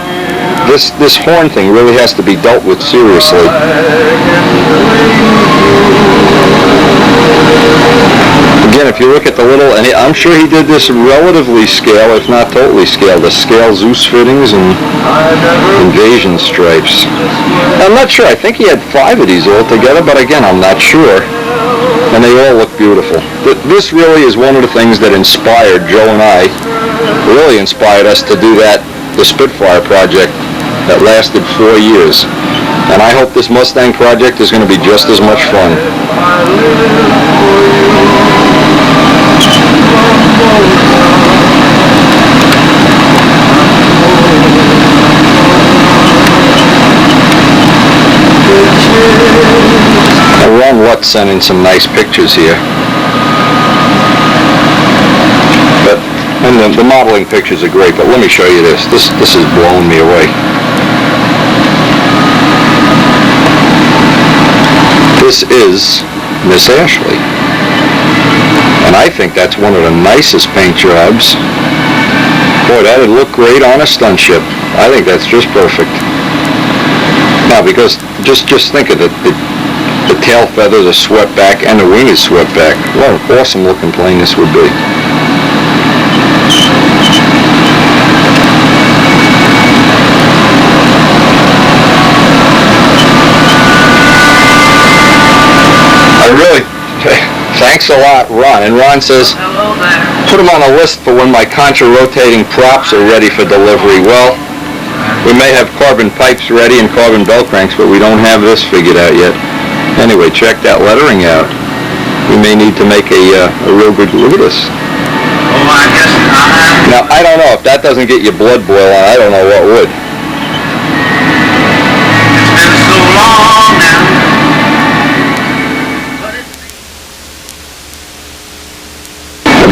this horn thing really has to be dealt with seriously. Again, if you look at the little, and I'm sure he did this relatively scale, if not totally scale, the scale Zeus fittings and invasion stripes. I'm not sure. I think he had 5 of these all together, but again, I'm not sure. And they all look beautiful. This really is one of the things that inspired Joe and I, really inspired us to do the Spitfire project that lasted 4 years. And I hope this Mustang project is going to be just as much fun. And Ron Lutz sent in some nice pictures here. And the modeling pictures are great, but let me show you this. This is blowing me away. This is Miss Ashley. And I think that's one of the nicest paint jobs. Boy, that would look great on a stunt ship. I think that's just perfect. Now, because just think of it. The tail feathers are swept back and the wing is swept back. What an awesome looking plane this would be. Thanks a lot, Ron. And Ron says, put them on a list for when my contra-rotating props are ready for delivery. Well, we may have carbon pipes ready and carbon bell cranks, but we don't have this figured out yet. Anyway, check that lettering out. We may need to make a real good look at this. Now, I don't know. If that doesn't get your blood boiling, I don't know what would. It's been so long now.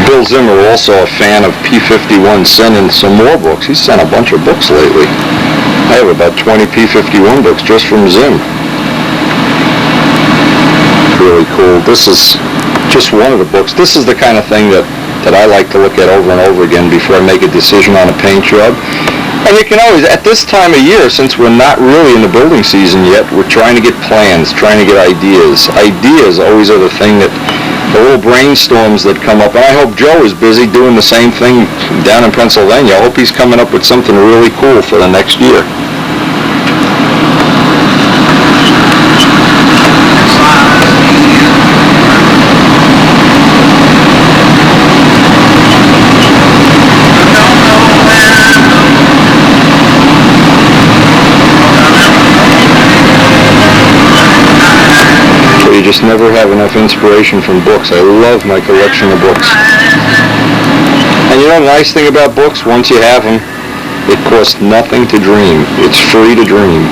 Bill Zimmer, also a fan of P-51, sending some more books. He's sent a bunch of books lately. I have about 20 P-51 books just from Zim. Really cool. This is just one of the books. This is the kind of thing that I like to look at over and over again before I make a decision on a paint job. And you can always, at this time of year, since we're not really in the building season yet, we're trying to get plans, trying to get ideas. Ideas always are the thing that, the little brainstorms that come up. And I hope Joe is busy doing the same thing down in Pennsylvania. I hope he's coming up with something really cool for the next year. just never have enough inspiration from books. I love my collection of books. And you know the nice thing about books, once you have them, it costs nothing to dream. It's free to dream.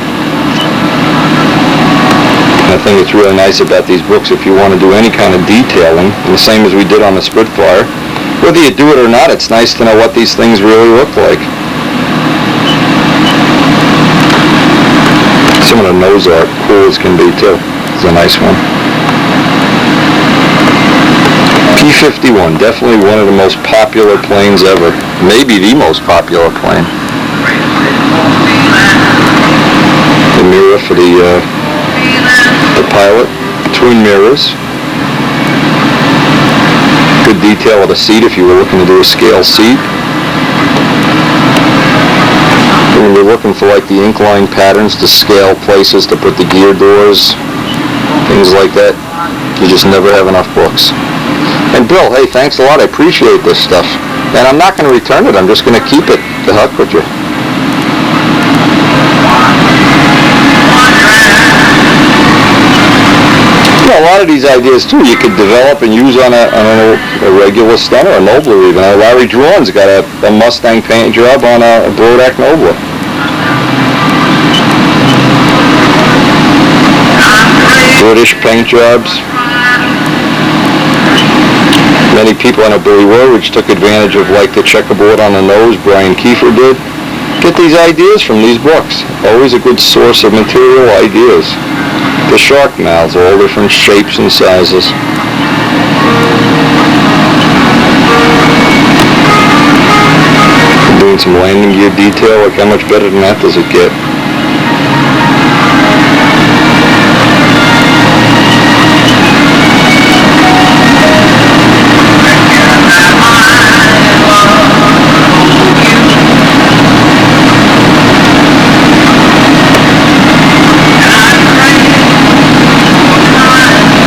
And I think it's really nice about these books if you want to do any kind of detailing, and the same as we did on the Spitfire. Whether you do it or not, it's nice to know what these things really look like. Some of the nose art, cool as can be too. It's a nice one. P-51, definitely one of the most popular planes ever. Maybe the most popular plane. The mirror for the pilot, twin mirrors. Good detail of the seat if you were looking to do a scale seat. When you're looking for like the ink-line patterns to scale places to put the gear doors, things like that, you just never have enough books. And Bill, hey, thanks a lot. I appreciate this stuff. And I'm not going to return it. I'm just going to keep it. To heck with you. You know, a lot of these ideas too you could develop and use on a regular stunner, a Nobler even. Larry Drawn's got a Mustang paint job on a Brodak Nobler. British paint jobs. Many people, I know Billy Woolridge took advantage of like the checkerboard on the nose Brian Kiefer did. Get these ideas from these books. Always a good source of material ideas. The shark mouths, all different shapes and sizes. Doing some landing gear detail, like how much better than that does it get?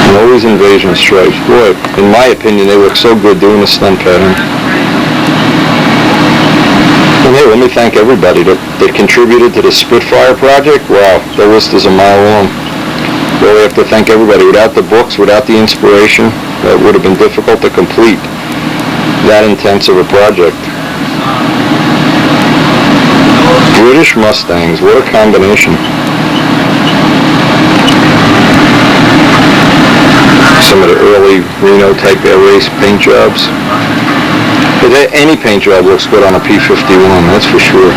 Always invasion stripes. Boy, in my opinion, they look so good doing the stunt pattern. And hey, let me thank everybody that contributed to the Spitfire project. Wow, the list is a mile long. Really have to thank everybody. Without the books, without the inspiration, it would have been difficult to complete that intense of a project. British Mustangs, what a combination. Some of the early Reno type air race paint jobs. But any paint job looks good on a P-51, that's for sure.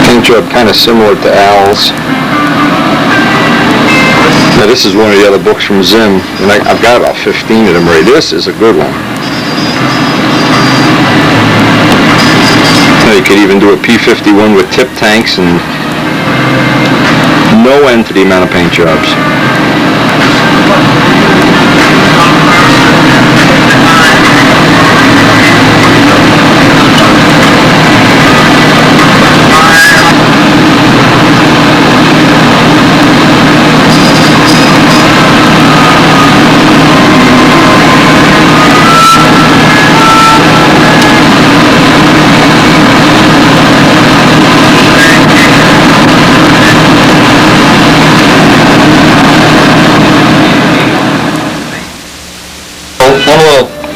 Paint job kind of similar to Al's. Now this is one of the other books from Zim, and I've got about 15 of them ready. This is a good one. Now you could even do a P-51 with tip tanks and no end to the amount of paint jobs.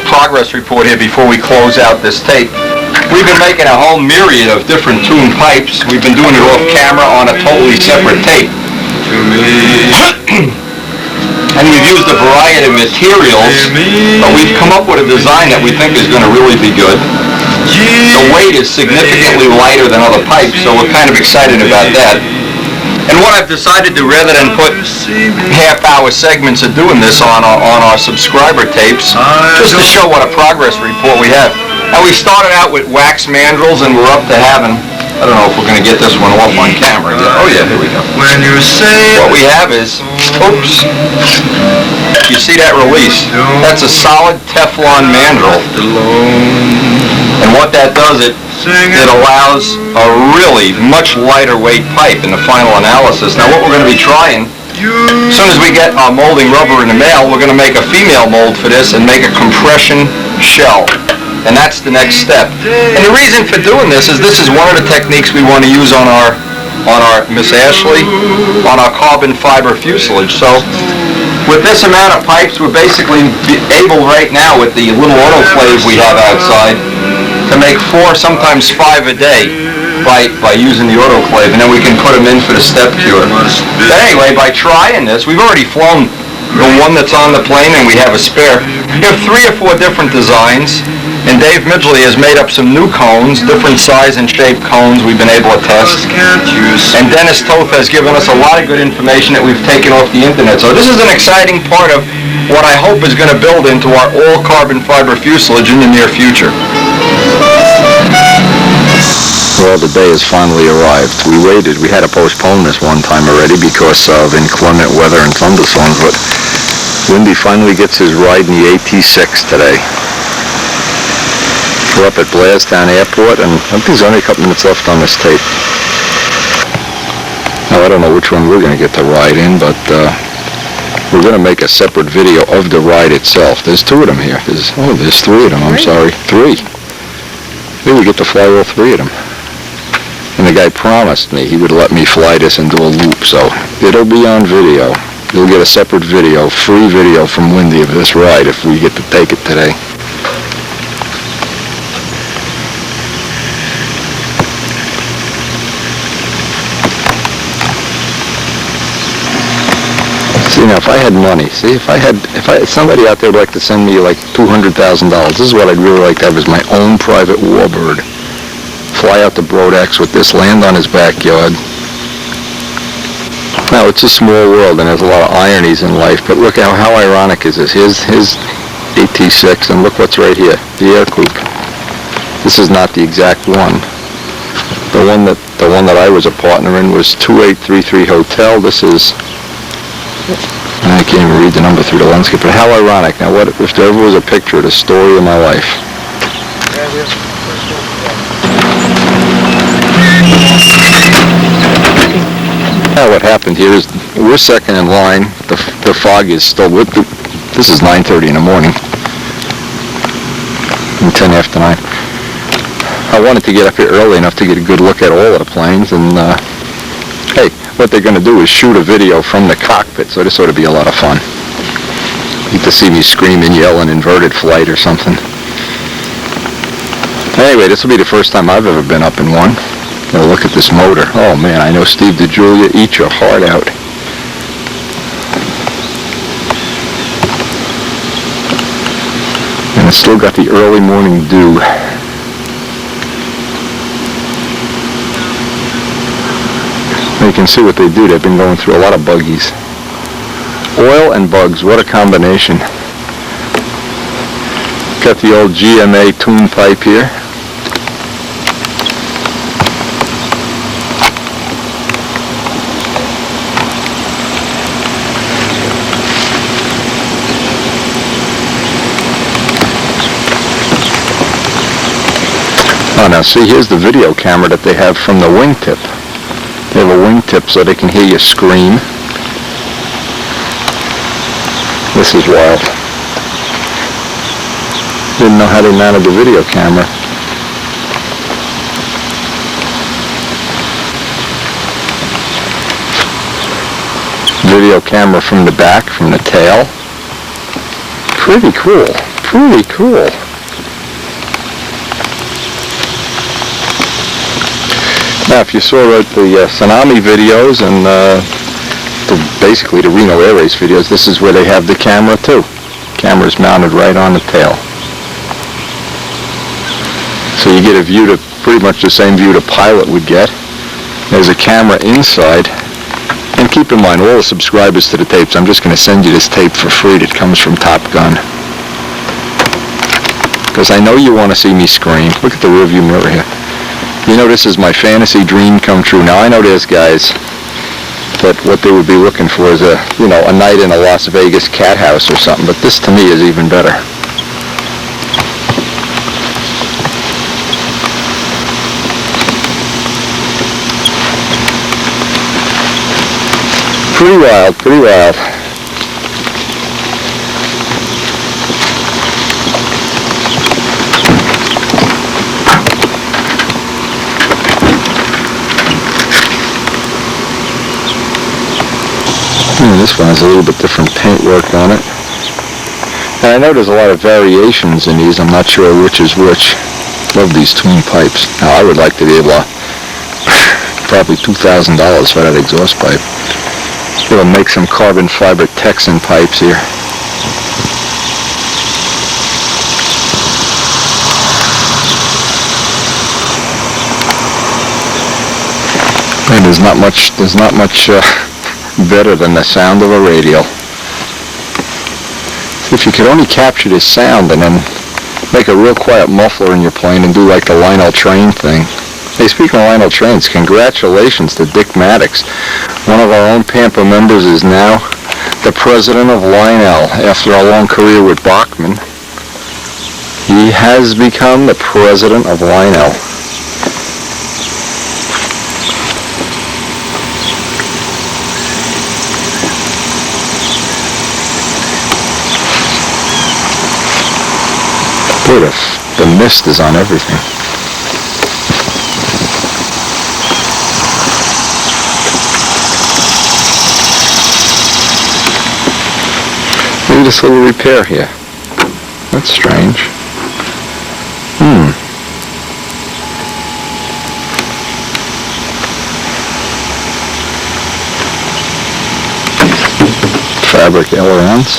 Progress report here before we close out this tape. We've been making a whole myriad of different tuned pipes. We've been doing it off camera on a totally separate tape. And we've used a variety of materials, but we've come up with a design that we think is going to really be good. The weight is significantly lighter than other pipes, so we're kind of excited about that. And what I've decided to, rather than put half-hour segments of doing this on our subscriber tapes, just to show what a progress report we have. And we started out with wax mandrels, and we're up to having, I don't know if we're going to get this one off on camera. Oh yeah, here we go. What we have is, oops, you see that release? That's a solid Teflon mandrel. And what that does, it allows a really much lighter weight pipe in the final analysis. Now what we're going to be trying as soon as we get our molding rubber in the mail, we're going to make a female mold for this and make a compression shell. And that's the next step. And the reason for doing this is one of the techniques we want to use on our Miss Ashley, on our carbon fiber fuselage. So with this amount of pipes, we're basically able right now with the little autoclave we have outside to make 4, sometimes 5 a day by using the autoclave, and then we can put them in for the step cure. But anyway, by trying this, we've already flown the one that's on the plane, and we have a spare. We have 3 or 4 different designs, and Dave Midgley has made up some new cones, different size and shape cones we've been able to test. And Dennis Toth has given us a lot of good information that we've taken off the internet. So this is an exciting part of what I hope is going to build into our all-carbon fiber fuselage in the near future. Well, the day has finally arrived. We waited. We had to postpone this one time already because of inclement weather and thunderstorms, but Windy finally gets his ride in the AT6 today. We're up at Blairstown Airport, and I think there's only a couple minutes left on this tape. Now, I don't know which one we're going to get to ride in, but we're going to make a separate video of the ride itself. There's 2 of them here. There's 3 of them. I'm sorry. 3. Maybe we get to fly all 3 of them. And the guy promised me he would let me fly this and do a loop, so it'll be on video. You'll get a separate video, free video from Windy of this ride if we get to take it today. See, now if I had money, if somebody out there would like to send me like $200,000, this is what I'd really like to have as my own private warbird. Fly out to Brodex with this, land on his backyard. Now, it's a small world and there's a lot of ironies in life, but look how ironic is this. Here's his AT6, and look what's right here, the air coupe. This is not the exact one. The one that I was a partner in was 2833 Hotel. This is, I can't even read the number through the landscape, but how ironic. Now, what if there ever was a picture of the story of my life? Now what happened here is we're second in line. The fog is still with this is 9:30 in the morning and 10 after 9. I wanted to get up here early enough to get a good look at all of the planes, and hey, what they're going to do is shoot a video from the cockpit, so this ought to be a lot of fun. You get to see me screaming, yelling, inverted flight or something. Anyway, this will be the first time I've ever been up in one. Now look at this motor. Oh man, I know Steve DeJulia, eat your heart out. And it's still got the early morning dew. You can see what they do. They've been going through a lot of buggies. Oil and bugs, what a combination. Got the old GMA tune pipe here. Oh, now see, here's the video camera that they have from the wingtip. They have a wingtip so they can hear you scream. This is wild. Didn't know how they mounted the video camera. Video camera from the back, from the tail. Pretty cool. Pretty cool. Now, if you saw the tsunami videos and basically the Reno Air Race videos, this is where they have the camera too. Camera's mounted right on the tail. So you get a view to pretty much the same view the pilot would get. There's a camera inside. And keep in mind, all the subscribers to the tapes, I'm just going to send you this tape for free that comes from Top Gun. Because I know you want to see me scream. Look at the rearview mirror here. You know, this is my fantasy dream come true. Now, I know there's guys that what they would be looking for is a night in a Las Vegas cat house or something, but this to me is even better. Pretty wild, pretty wild. This one has a little bit different paintwork on it. And I know there's a lot of variations in these. I'm not sure which is which. Love these twin pipes. Now I would like to be able to, probably $2,000 for that exhaust pipe. It'll make some carbon fiber Texan pipes here. And there's not much better than the sound of a radio. If you could only capture this sound and then make a real quiet muffler in your plane and do like the Lionel Train thing. Hey, speaking of Lionel Trains, congratulations to Dick Maddox. One of our own Pampa members is now the president of Lionel after a long career with Bachman. He has become the president of Lionel. Boy, the mist is on everything. Maybe this little repair here. That's strange. Fabric ailerons.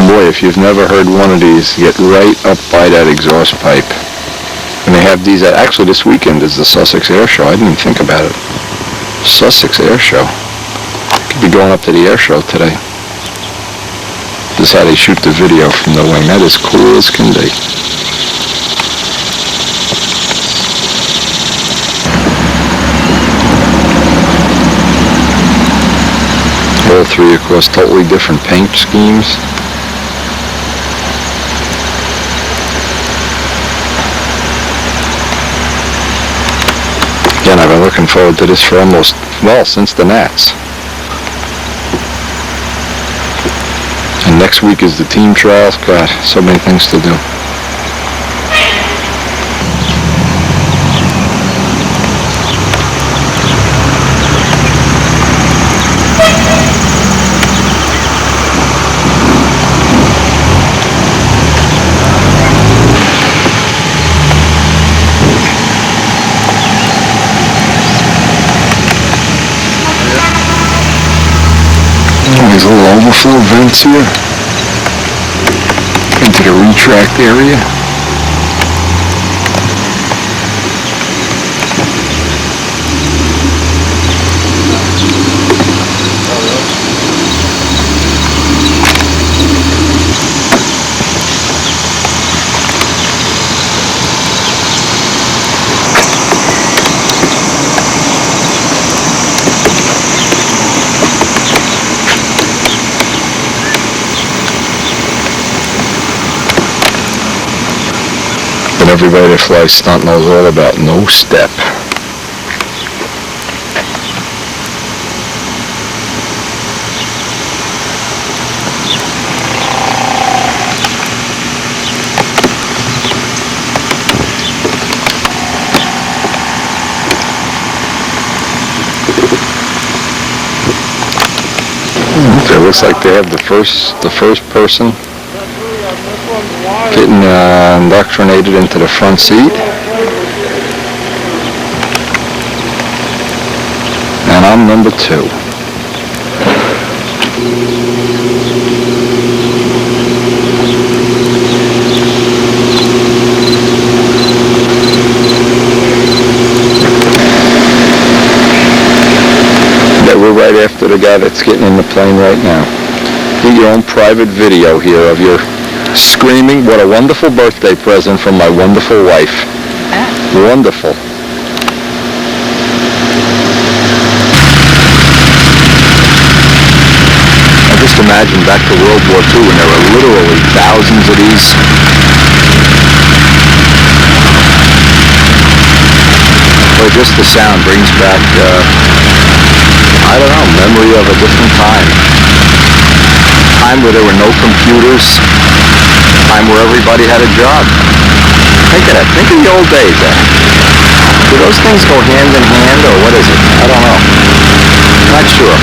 Boy, if you've never heard one of these, get right up by that exhaust pipe. And they have these, actually this weekend is the Sussex Air Show. I didn't even think about it. Sussex Air Show. Could be going up to the air show today. This is how they shoot the video from the wing. That is cool as can be. All three, of course, totally different paint schemes. Again, I've been looking forward to this for almost, well, since the Nats. And next week is the team trials. God, so many things to do. These little overflow vents here into the retract area. Everybody that flies stunt knows all about no step. Okay, looks like they have the first person getting indoctrinated into the front seat. And I'm number 2. Yeah, we're right after the guy that's getting in the plane right now. get your own private video here of your screaming. What a wonderful birthday present from my wonderful wife. Wonderful. Now just imagine back to World War II when there were literally thousands of these. Or just the sound brings back, I don't know, memory of a different time. Time where there were no computers. Time where everybody had a job. Think of that. Think of the old days. Do those things go hand in hand, or what is it? I don't know. Not sure.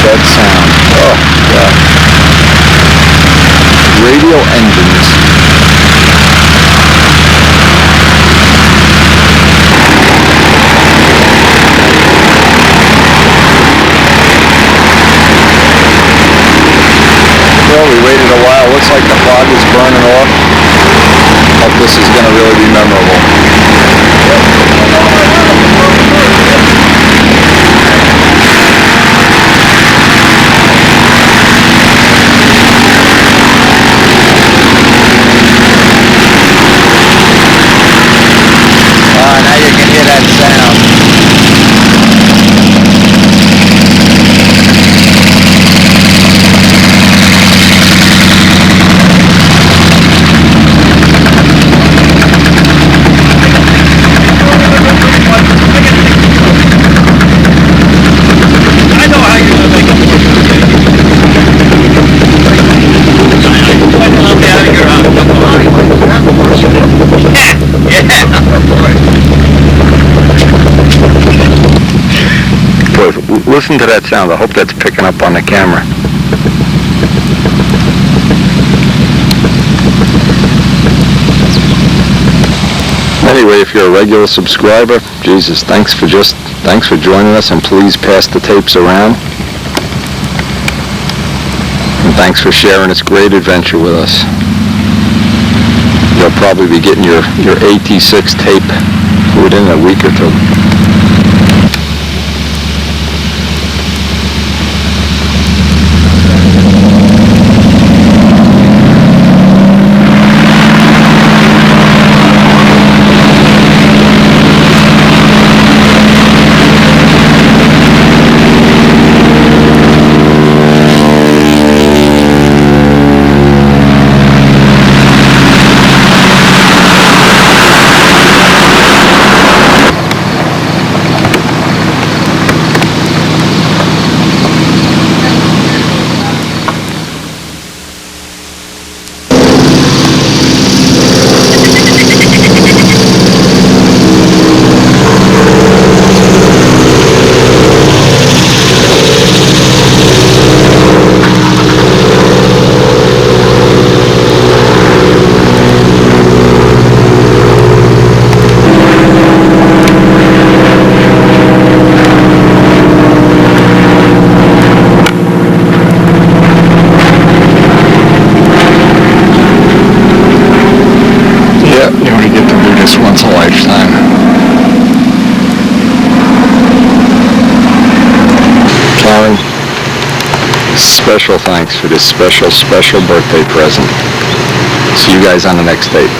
That sound. Oh, God. Radio engines. Well, we waited a while. Looks like the fog is burning off. Hope this is going to really be memorable. Now you can hear that sound. Listen to that sound. I hope that's picking up on the camera. Anyway, if you're a regular subscriber, Jesus, thanks for joining us, and please pass the tapes around. And thanks for sharing this great adventure with us. You'll probably be getting your AT6 tape within a week or two. Once a lifetime. Karen, special thanks for this special birthday present. See you guys on the next tape.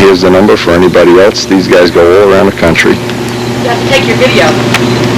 Here's the number for anybody else. These guys go all around the country. You have to take your video.